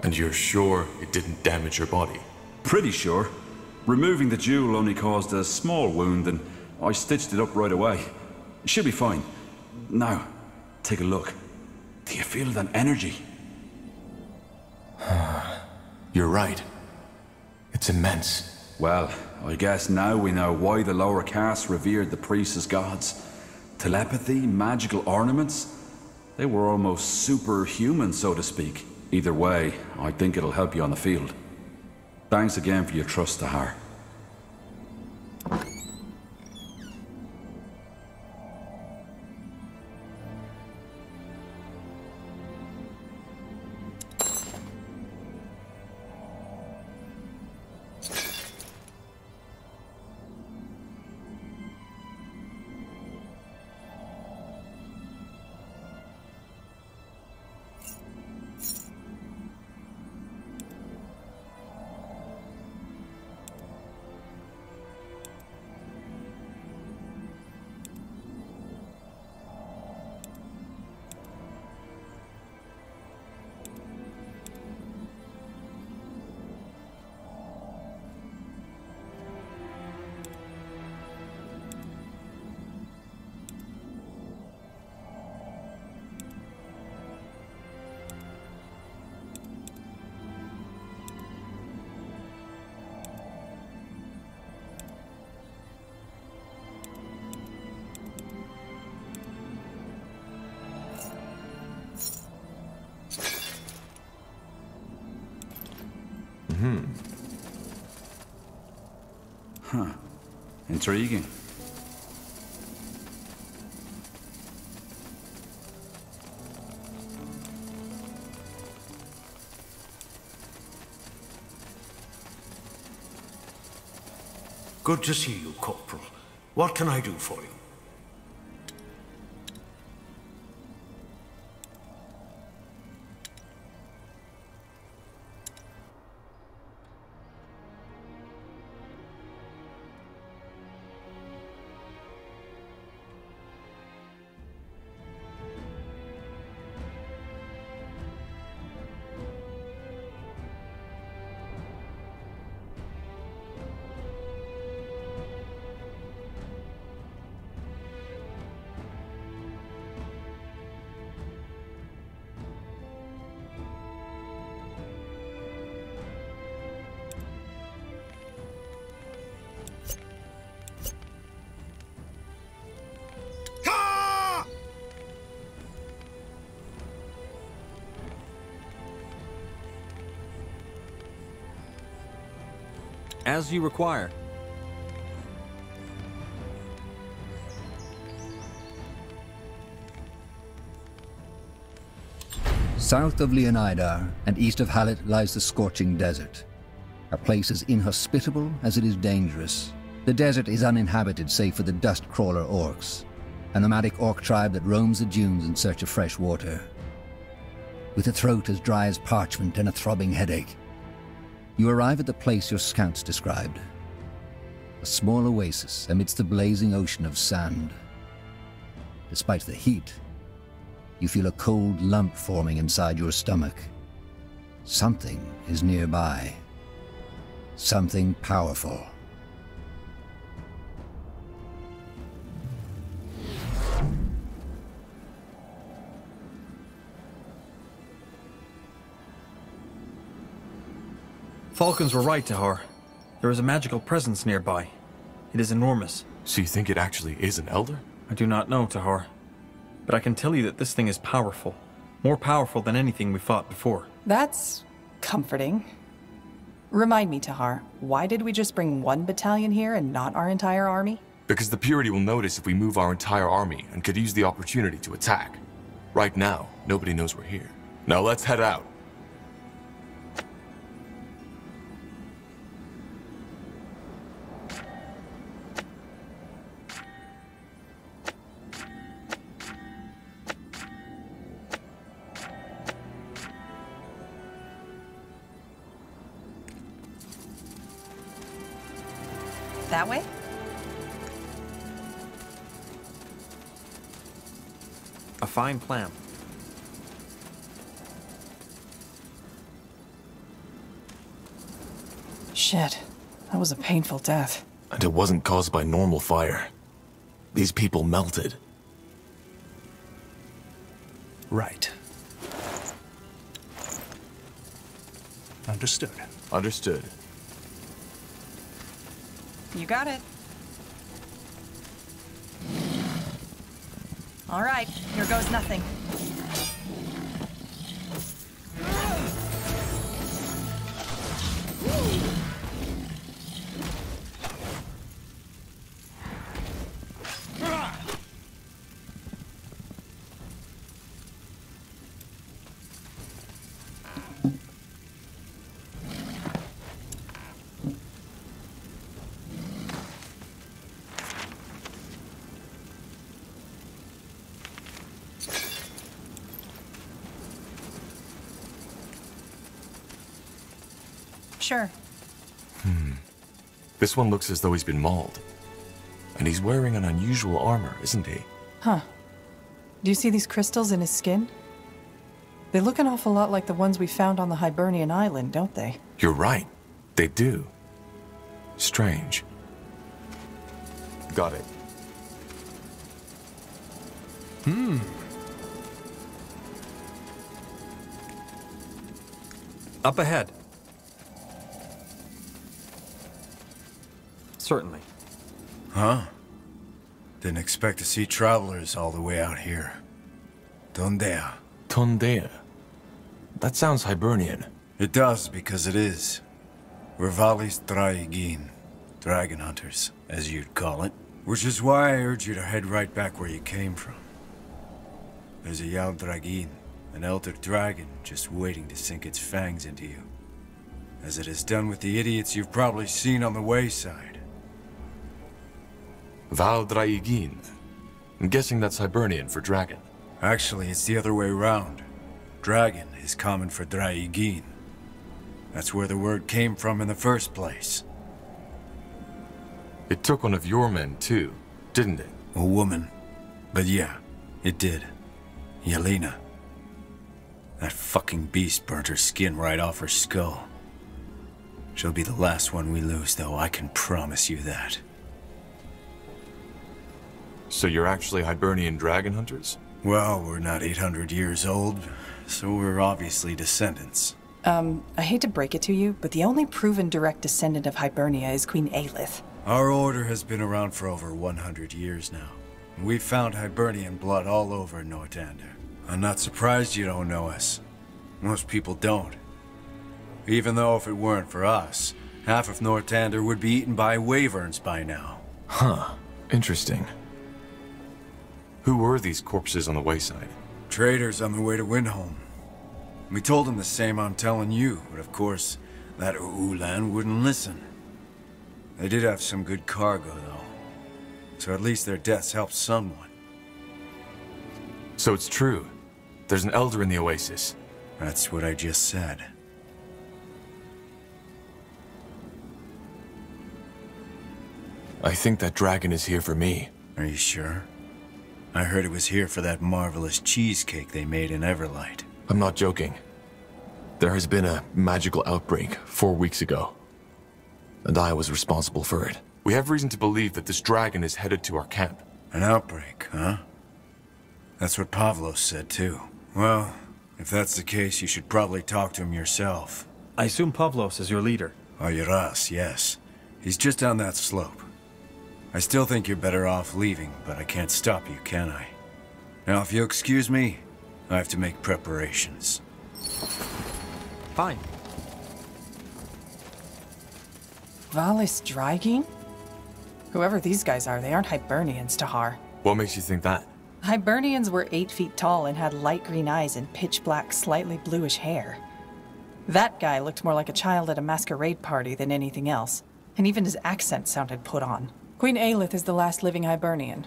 And you're sure it didn't damage your body? Pretty sure. Removing the jewel only caused a small wound, and I stitched it up right away. It should be fine. Now, take a look. Do you feel that energy? You're right. It's immense. Well, I guess now we know why the lower castes revered the priests as gods. Telepathy, magical ornaments, they were almost superhuman, so to speak. Either way, I think it'll help you on the field. Thanks again for your trust, Tahar. Mm-hmm. Huh. Intriguing. Good to see you, Corporal. What can I do for you? As you require. South of Leonida and east of Hallet lies the scorching desert. A place as inhospitable as it is dangerous. The desert is uninhabited save for the dust-crawler orcs, a nomadic orc tribe that roams the dunes in search of fresh water. With a throat as dry as parchment and a throbbing headache, you arrive at the place your scouts described. A small oasis amidst the blazing ocean of sand. Despite the heat, you feel a cold lump forming inside your stomach. Something is nearby. Something powerful. Falcons were right, Tahar. There is a magical presence nearby. It is enormous. So you think it actually is an elder? I do not know, Tahar. But I can tell you that this thing is powerful. More powerful than anything we fought before. That's comforting. Remind me, Tahar, why did we just bring one battalion here and not our entire army? Because the Purity will notice if we move our entire army and could use the opportunity to attack. Right now, nobody knows we're here. Now let's head out. That way? A fine plan. Shit, that was a painful death. And it wasn't caused by normal fire. These people melted. Right. Understood. Understood. You got it. All right, here goes nothing. Sure. This one looks as though he's been mauled. And he's wearing an unusual armor, isn't he? Huh. Do you see these crystals in his skin? They look an awful lot like the ones we found on the Hibernian island, don't they? You're right. They do. Strange. Got it. Up ahead. Certainly. Huh? Didn't expect to see travelers all the way out here. Tondea. That sounds Hibernian. It does, because it is. Rivales Draigin. Dragon hunters, as you'd call it. Which is why I urge you to head right back where you came from. There's a Yal Dragin, an elder dragon, just waiting to sink its fangs into you. As it has done with the idiots you've probably seen on the wayside. Val Draigin. I'm guessing that's Hibernian for dragon. Actually, it's the other way around. Dragon is common for Draigin. That's where the word came from in the first place. It took one of your men, too, didn't it? A woman. But yeah, it did. Yelena. That fucking beast burnt her skin right off her skull. She'll be the last one we lose, though, I can promise you that. So you're actually Hibernian dragon hunters? Well, we're not 800 years old, so we're obviously descendants. I hate to break it to you, but the only proven direct descendant of Hibernia is Queen Aelith. Our order has been around for over 100 years now. We've found Hibernian blood all over Northander. I'm not surprised you don't know us. Most people don't. Even though if it weren't for us, half of Northander would be eaten by wyverns by now. Huh. Interesting. Who were these corpses on the wayside? Traders on the way to Windholm. We told them the same I'm telling you, but of course, that Ulan wouldn't listen. They did have some good cargo, though. So at least their deaths helped someone. So it's true. There's an elder in the oasis. That's what I just said. I think that dragon is here for me. Are you sure? I heard it was here for that marvelous cheesecake they made in Everlight. I'm not joking. There has been a magical outbreak 4 weeks ago. And I was responsible for it. We have reason to believe that this dragon is headed to our camp. An outbreak, huh? That's what Pavlos said, too. Well, if that's the case, you should probably talk to him yourself. I assume Pavlos is your leader. Oyras, yes. He's just down that slope. I still think you're better off leaving, but I can't stop you, can I? Now, if you'll excuse me, I have to make preparations. Fine. Valis Draigin? Whoever these guys are, they aren't Hibernians, Tahar. What makes you think that? Hibernians were 8 feet tall and had light green eyes and pitch black, slightly bluish hair. That guy looked more like a child at a masquerade party than anything else, and even his accent sounded put on. Queen Aelith is the last living Hibernian.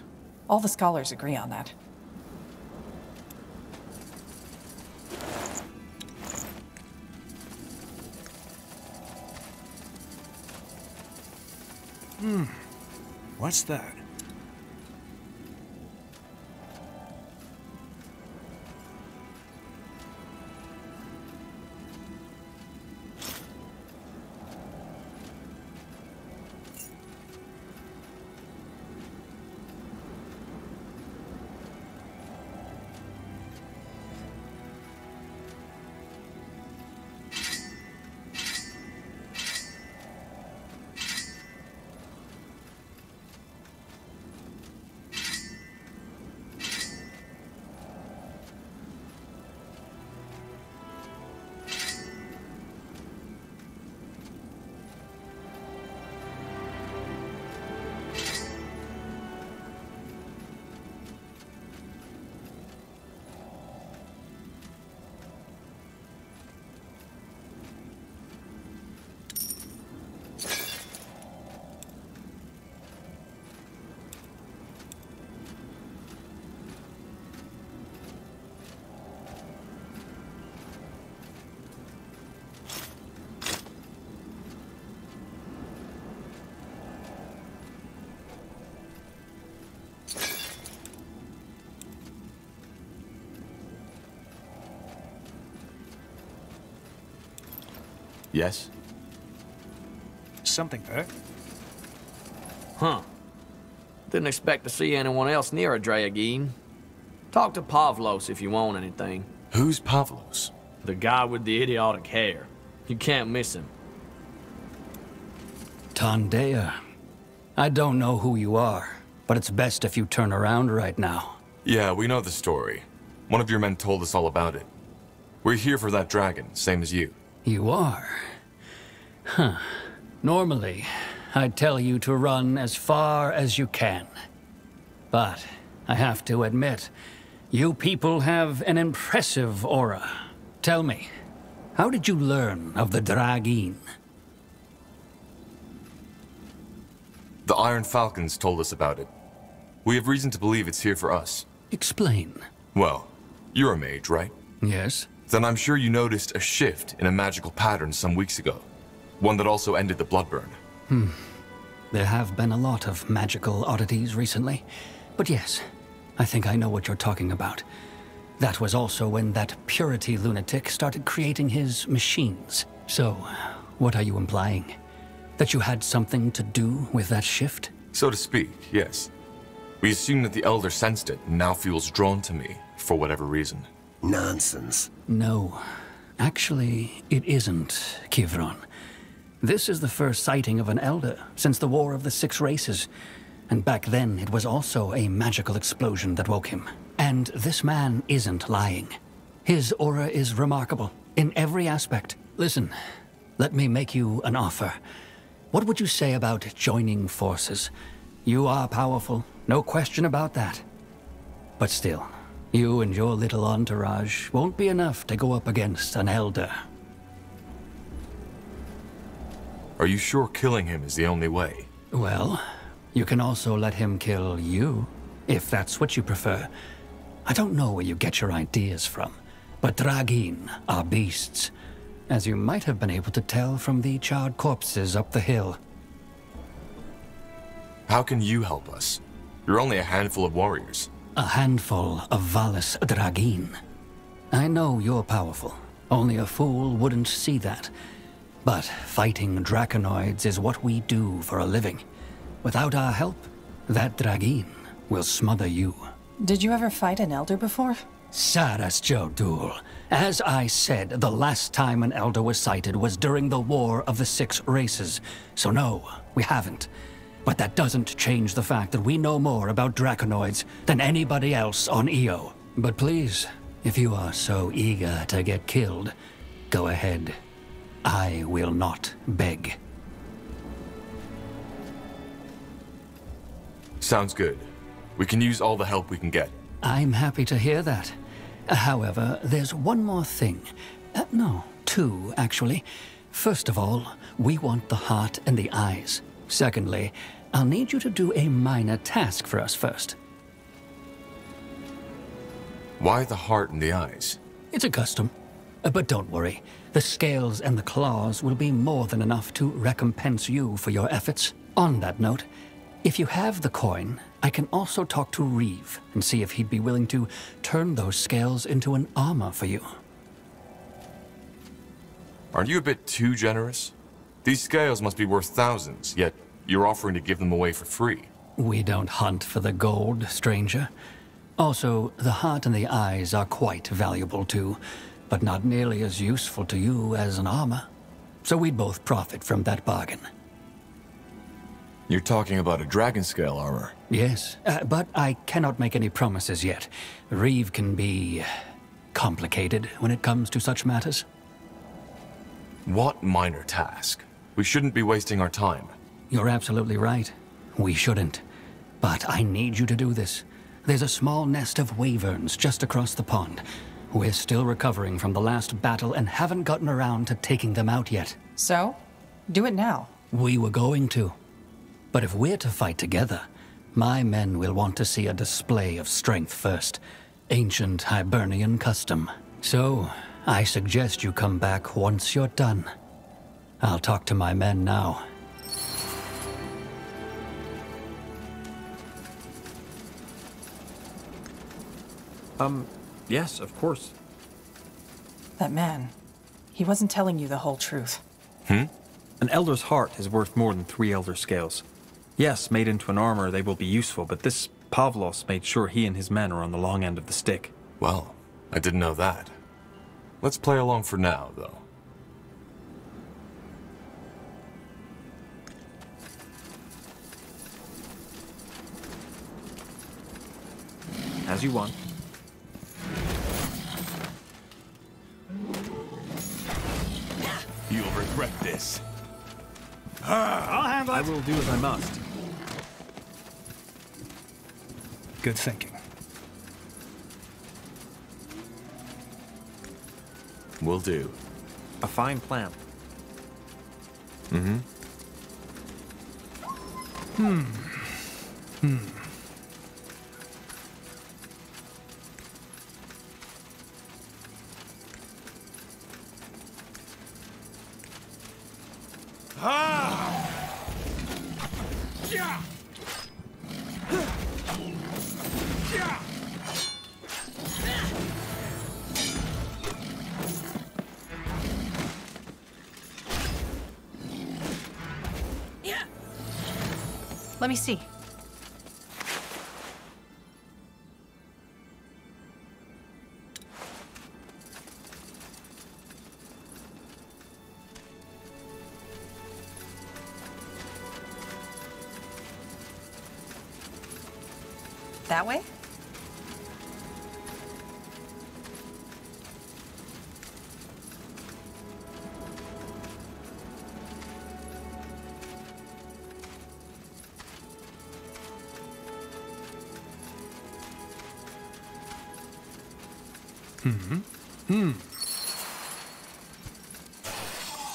All the scholars agree on that. What's that? Yes? Something there. Huh. Didn't expect to see anyone else near a Draigin. Talk to Pavlos if you want anything. Who's Pavlos? The guy with the idiotic hair. You can't miss him. Tandea. I don't know who you are, but it's best if you turn around right now. Yeah, we know the story. One of your men told us all about it. We're here for that dragon, same as you. You are? Huh. Normally, I'd tell you to run as far as you can. But I have to admit, you people have an impressive aura. Tell me, how did you learn of the Dragine? The Iron Falcons told us about it. We have reason to believe it's here for us. Explain. Well, you're a mage, right? Yes. Then I'm sure you noticed a shift in a magical pattern some weeks ago. One that also ended the bloodburn. There have been a lot of magical oddities recently. But yes, I think I know what you're talking about. That was also when that purity lunatic started creating his machines. So, what are you implying? That you had something to do with that shift? So to speak, yes. We assume that the Elder sensed it and now feels drawn to me, for whatever reason. Nonsense. No. Actually, it isn't, Kivron. This is the first sighting of an Elder since the War of the Six Races. And back then, it was also a magical explosion that woke him. And this man isn't lying. His aura is remarkable, in every aspect. Listen, let me make you an offer. What would you say about joining forces? You are powerful, no question about that. But still, you and your little entourage won't be enough to go up against an Elder. Are you sure killing him is the only way? Well, you can also let him kill you, if that's what you prefer. I don't know where you get your ideas from, but Dragine are beasts, as you might have been able to tell from the charred corpses up the hill. How can you help us? You're only a handful of warriors. A handful of Valis Dragine. I know you're powerful. Only a fool wouldn't see that. But fighting Draconoids is what we do for a living. Without our help, that Dragine will smother you. Did you ever fight an Elder before? Saras Jodul. As I said, the last time an Elder was sighted was during the War of the Six Races. So no, we haven't. But that doesn't change the fact that we know more about Draconoids than anybody else on Io. But please, if you are so eager to get killed, go ahead. I will not beg. Sounds good. We can use all the help we can get. I'm happy to hear that. However, there's one more thing. No, two, actually. First of all, we want the heart and the eyes. Secondly, I'll need you to do a minor task for us first. Why the heart and the eyes? It's a custom. But don't worry. The scales and the claws will be more than enough to recompense you for your efforts. On that note, if you have the coin, I can also talk to Reeve and see if he'd be willing to turn those scales into an armor for you. Aren't you a bit too generous? These scales must be worth thousands, yet you're offering to give them away for free. We don't hunt for the gold, stranger. Also, the heart and the eyes are quite valuable too, but not nearly as useful to you as an armor. So we'd both profit from that bargain. You're talking about a dragon scale armor? Yes, but I cannot make any promises yet. Reeve can be complicated when it comes to such matters. What minor task? We shouldn't be wasting our time. You're absolutely right. We shouldn't. But I need you to do this. There's a small nest of wyverns just across the pond. We're still recovering from the last battle and haven't gotten around to taking them out yet. So? Do it now. We were going to. But if we're to fight together, my men will want to see a display of strength first. Ancient Hibernian custom. So, I suggest you come back once you're done. I'll talk to my men now. Yes, of course. That man, he wasn't telling you the whole truth. An Elder's heart is worth more than 3 Elder scales. Yes, made into an armor, they will be useful, but this Pavlos made sure he and his men are on the long end of the stick. Well, I didn't know that. Let's play along for now, though. As you want. You'll regret this. I'll handle it. I will do as I must. Good thinking. Will do. A fine plan. Mm-hmm. Let me see. That way?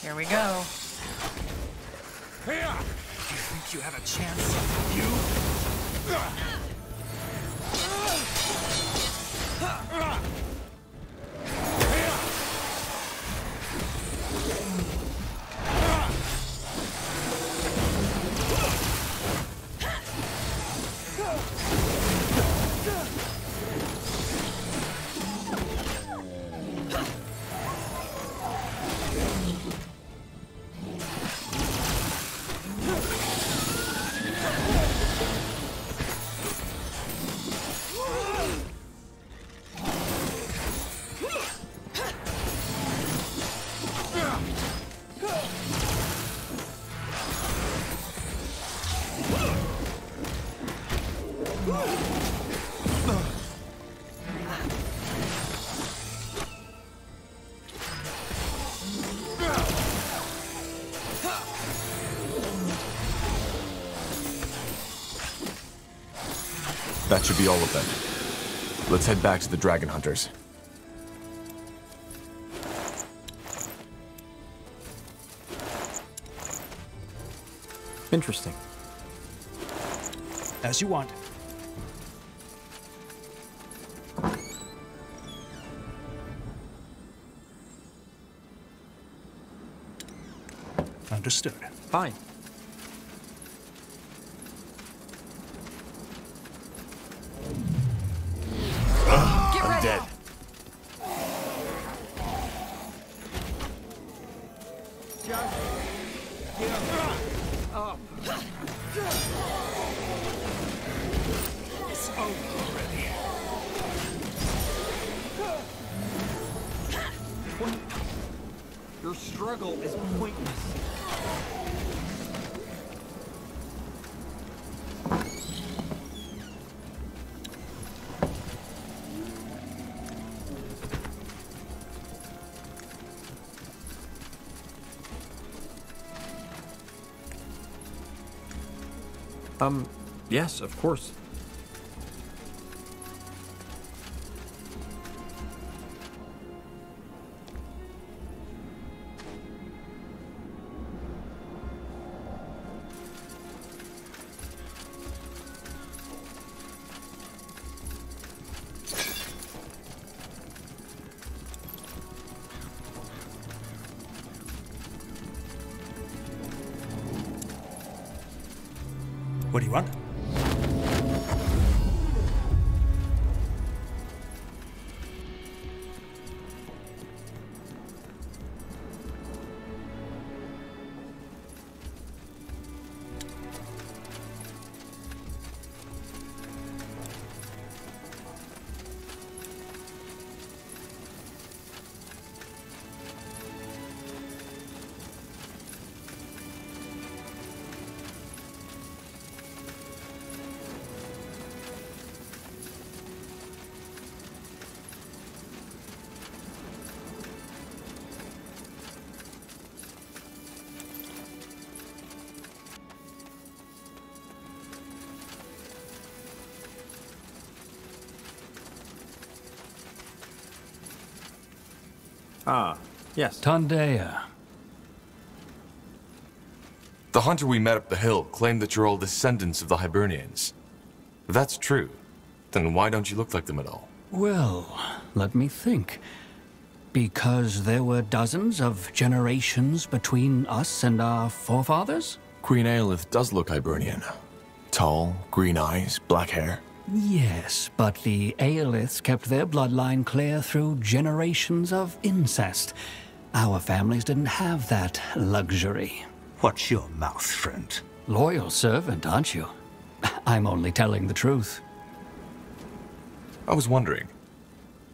Here we go. You think you have a chance? You? That should be all of them. Let's head back to the Dragon Hunters. Interesting. As you want. Understood. Fine. I'm dead. It's over already. Your struggle is pointless. Yes, of course. What do you want? Ah, yes. Tondea. The hunter we met up the hill claimed that you're all descendants of the Hibernians. If that's true, then why don't you look like them at all? Well, let me think. Because there were dozens of generations between us and our forefathers? Queen Aelith does look Hibernian. Tall, green eyes, black hair. Yes, but the Aeliths kept their bloodline clear through generations of incest. Our families didn't have that luxury. Watch your mouth, friend. Loyal servant, aren't you? I'm only telling the truth. I was wondering,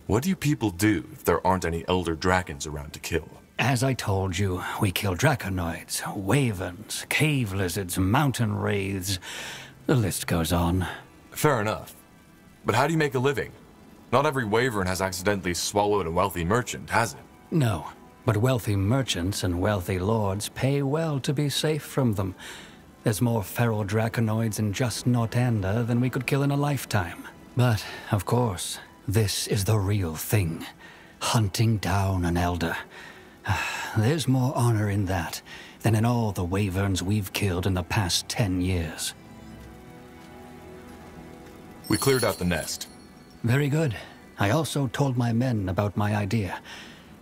what do you people do if there aren't any elder dragons around to kill? As I told you, we kill draconoids, wyverns, cave lizards, mountain wraiths. The list goes on. Fair enough. But how do you make a living? Not every wyvern has accidentally swallowed a wealthy merchant, has it? No, but wealthy merchants and wealthy lords pay well to be safe from them. There's more feral draconoids in just Northander than we could kill in a lifetime. But, of course, this is the real thing. Hunting down an elder. There's more honor in that than in all the wyverns we've killed in the past 10 years. We cleared out the nest. Very good. I also told my men about my idea.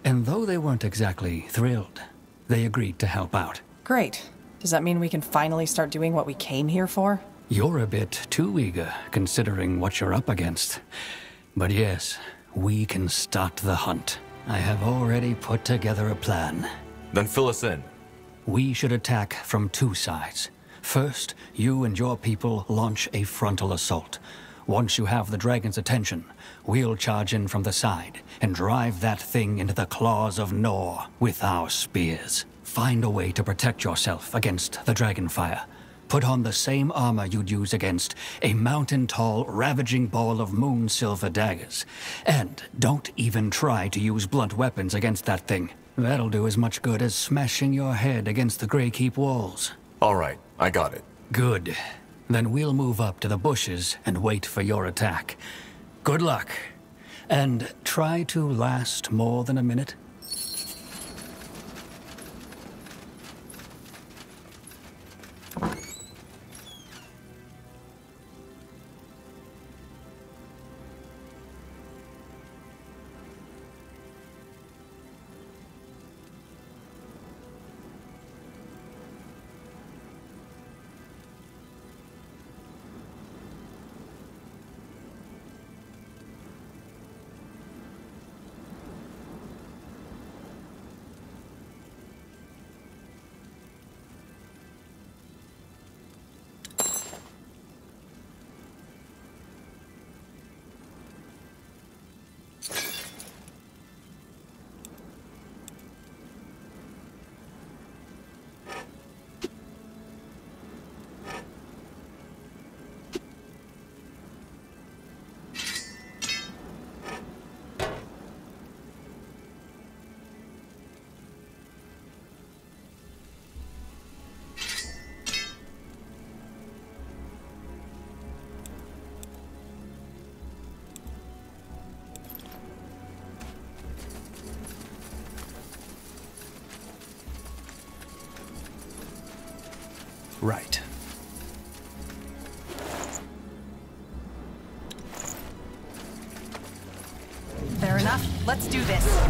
And though they weren't exactly thrilled, they agreed to help out. Great. Does that mean we can finally start doing what we came here for? You're a bit too eager, considering what you're up against. But yes, we can start the hunt. I have already put together a plan. Then fill us in. We should attack from two sides. First, you and your people launch a frontal assault. Once you have the dragon's attention, we'll charge in from the side and drive that thing into the claws of Nor with our spears. Find a way to protect yourself against the dragon fire. Put on the same armor you'd use against a mountain-tall, ravaging ball of moon-silver daggers. And don't even try to use blunt weapons against that thing. That'll do as much good as smashing your head against the Grey Keep walls. All right, I got it. Good. Then we'll move up to the bushes and wait for your attack. Good luck. And try to last more than a minute. Right. Fair enough. Let's do this.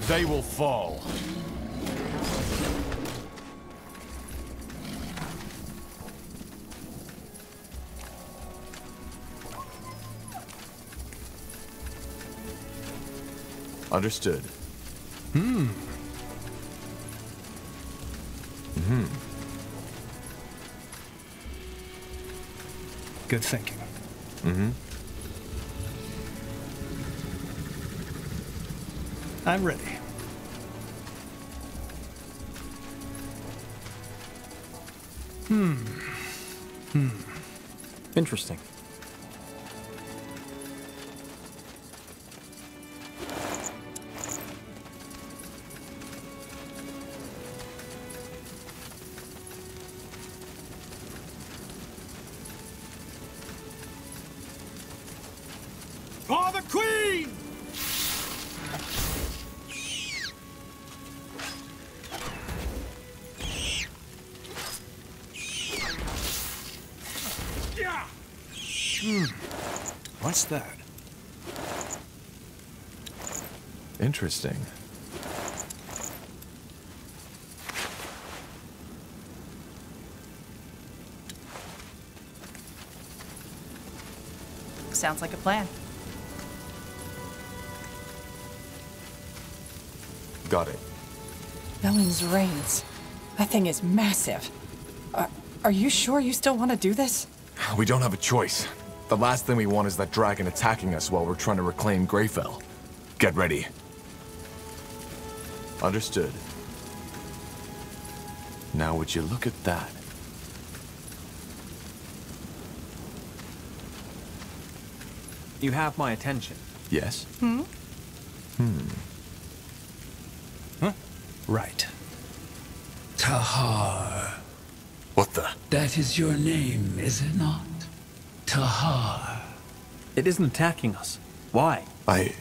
They will fall. Understood. Good thinking. I'm ready. Interesting. For the Queen! What's that? Interesting. Sounds like a plan. Got it. Melon's reins. That thing is massive. Are you sure you still want to do this? We don't have a choice. The last thing we want is that dragon attacking us while we're trying to reclaim Greyfell. Get ready. Understood. Now would you look at that? You have my attention. Yes? Right. Tahar. What the? That is your name, is it not? Tahar. It isn't attacking us. Why? I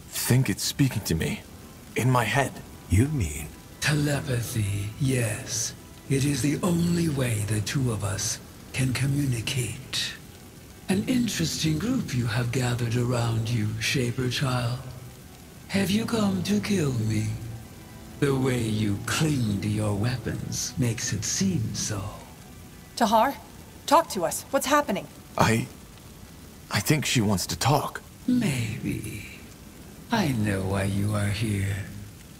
think it's speaking to me. In my head. You mean? Telepathy, yes. It is the only way the two of us can communicate. An interesting group you have gathered around you, Shaper Child. Have you come to kill me? The way you cling to your weapons makes it seem so. Tahar, talk to us. What's happening? I think she wants to talk. Maybe. I know why you are here.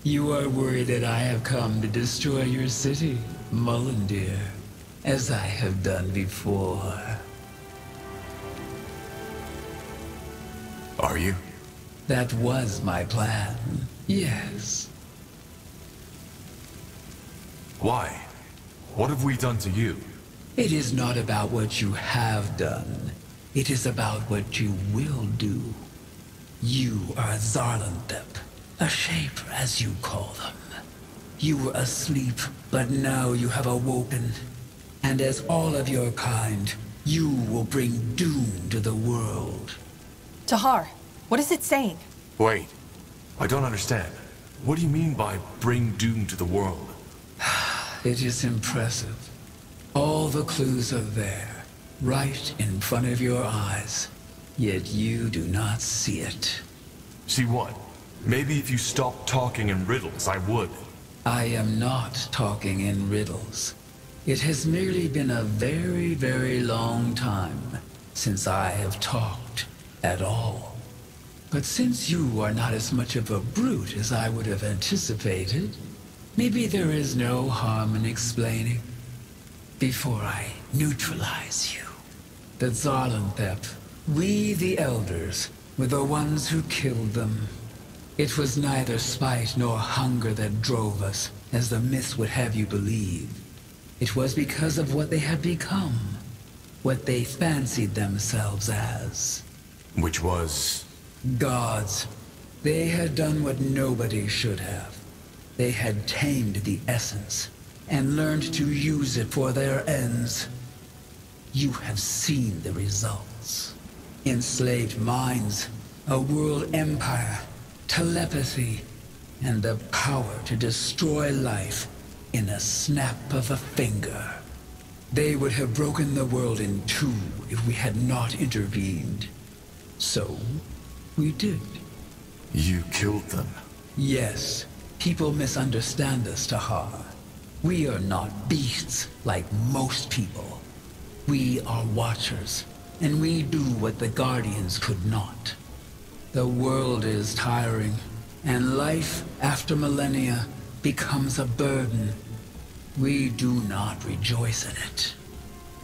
You are worried that I have come to destroy your city, Mullendeer, as I have done before. Are you? That was my plan, yes. Why? What have we done to you? It is not about what you have done. It is about what you will do. You are Zarlanthep, a shaper as you call them. You were asleep, but now you have awoken. And as all of your kind, you will bring doom to the world. Tahar, what is it saying? Wait. I don't understand. What do you mean by bring doom to the world? It is impressive. All the clues are there, right in front of your eyes. Yet you do not see it. See what? Maybe if you stopped talking in riddles, I would. I am not talking in riddles. It has merely been a very, very long time since I have talked at all. But since you are not as much of a brute as I would have anticipated, maybe there is no harm in explaining. Before I neutralize you, the Zarlanthep, we the Elders, were the ones who killed them. It was neither spite nor hunger that drove us, as the myths would have you believe. It was because of what they had become, what they fancied themselves as. Which was? Gods. They had done what nobody should have. They had tamed the essence, and learned to use it for their ends. You have seen the results. Enslaved minds, a world empire, telepathy, and the power to destroy life in a snap of a finger. They would have broken the world in two if we had not intervened. So, we did. You killed them? Yes. People misunderstand us, Tahar. We are not beasts like most people. We are watchers, and we do what the Guardians could not. The world is tiring, and life after millennia becomes a burden. We do not rejoice in it,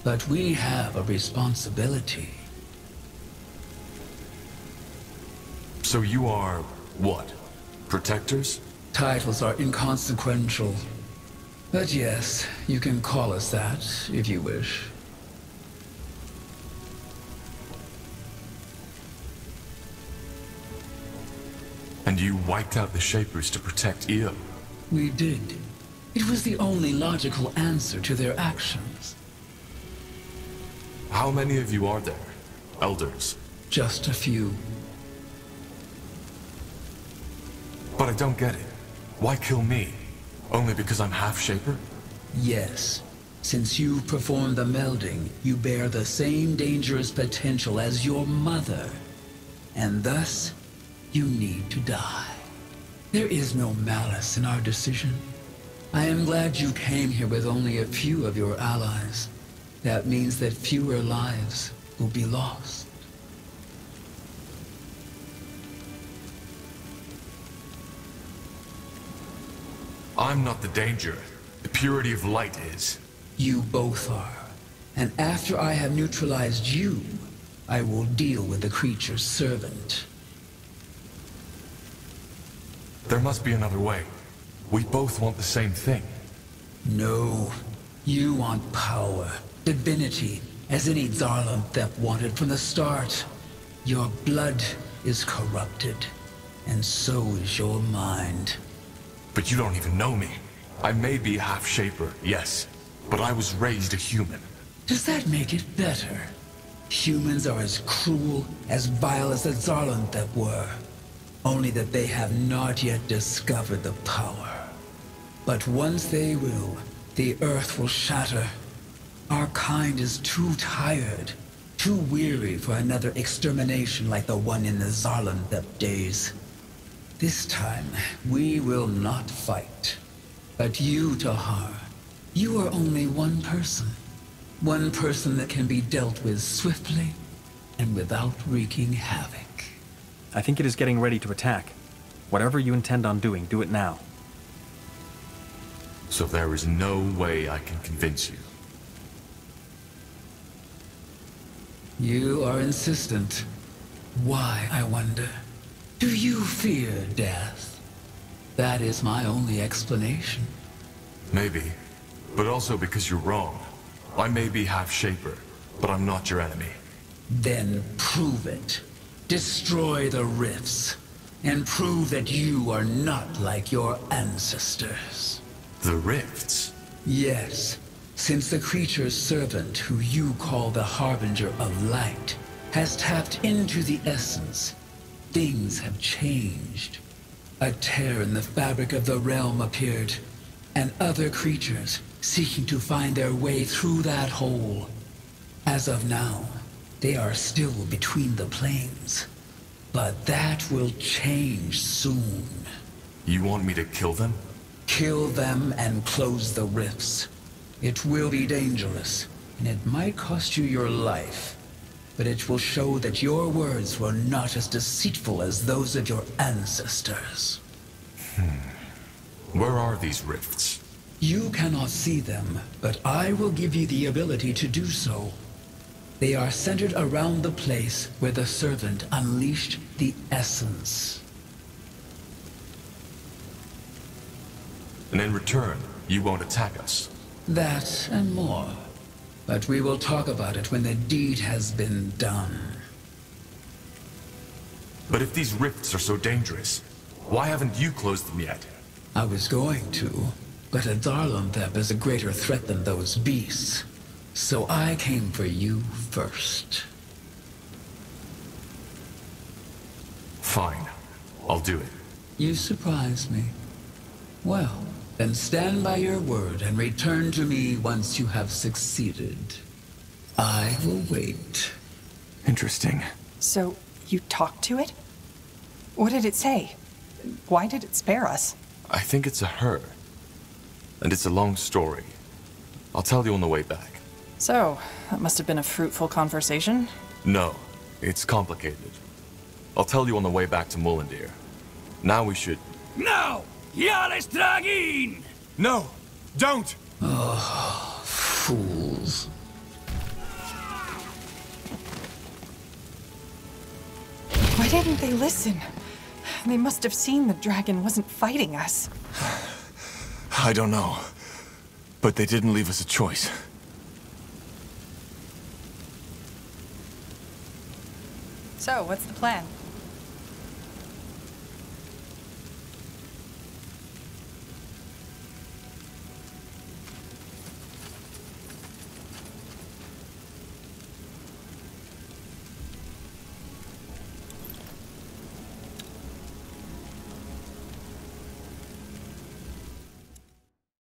but we have a responsibility. So you are, what? Protectors? Titles are inconsequential. But yes, you can call us that, if you wish. And you wiped out the Shapers to protect Io? We did. It was the only logical answer to their actions. How many of you are there? Elders? Just a few. But I don't get it. Why kill me? Only because I'm half-shaper? Yes. Since you performed the melding, you bear the same dangerous potential as your mother. And thus, you need to die. There is no malice in our decision. I am glad you came here with only a few of your allies. That means that fewer lives will be lost. I'm not the danger. The purity of light is. You both are. And after I have neutralized you, I will deal with the creature's servant. There must be another way. We both want the same thing. No. You want power, divinity, as any Zarlanthep wanted from the start. Your blood is corrupted, and so is your mind. But you don't even know me. I may be half-shaper, yes, but I was raised a human. Does that make it better? Humans are as cruel, as vile as the Zarlanthep were. Only that they have not yet discovered the power. But once they will, the earth will shatter. Our kind is too tired, too weary for another extermination like the one in the Zarlanthep days. This time, we will not fight. But you, Tahar, you are only one person. One person that can be dealt with swiftly and without wreaking havoc. I think it is getting ready to attack. Whatever you intend on doing, do it now. So there is no way I can convince you. You are insistent. Why, I wonder? Do you fear death? That is my only explanation. Maybe, but also because you're wrong. I may be half-shaper, but I'm not your enemy. Then prove it. Destroy the rifts, and prove that you are not like your ancestors. The rifts? Yes, since the creature's servant, who you call the Harbinger of Light, has tapped into the essence, things have changed. A tear in the fabric of the realm appeared, and other creatures seeking to find their way through that hole. As of now, they are still between the planes. But that will change soon. You want me to kill them? Kill them and close the rifts. It will be dangerous, and it might cost you your life. But it will show that your words were not as deceitful as those of your ancestors. Where are these rifts? You cannot see them, but I will give you the ability to do so. They are centered around the place where the servant unleashed the essence. And in return, you won't attack us. That and more. But we will talk about it when the deed has been done. But if these rifts are so dangerous, why haven't you closed them yet? I was going to, but a Zarlanthep is a greater threat than those beasts. So I came for you first. Fine. I'll do it. You surprise me. Well, then stand by your word and return to me once you have succeeded. I will wait. Interesting. So, you talked to it? What did it say? Why did it spare us? I think it's a her. And it's a long story. I'll tell you on the way back. So, that must have been a fruitful conversation? No, it's complicated. I'll tell you on the way back to Mullendeer. Now we should... No! Yales Dragin! No! Don't! Oh, fools. Why didn't they listen? They must have seen the dragon wasn't fighting us. I don't know. But they didn't leave us a choice. So, what's the plan?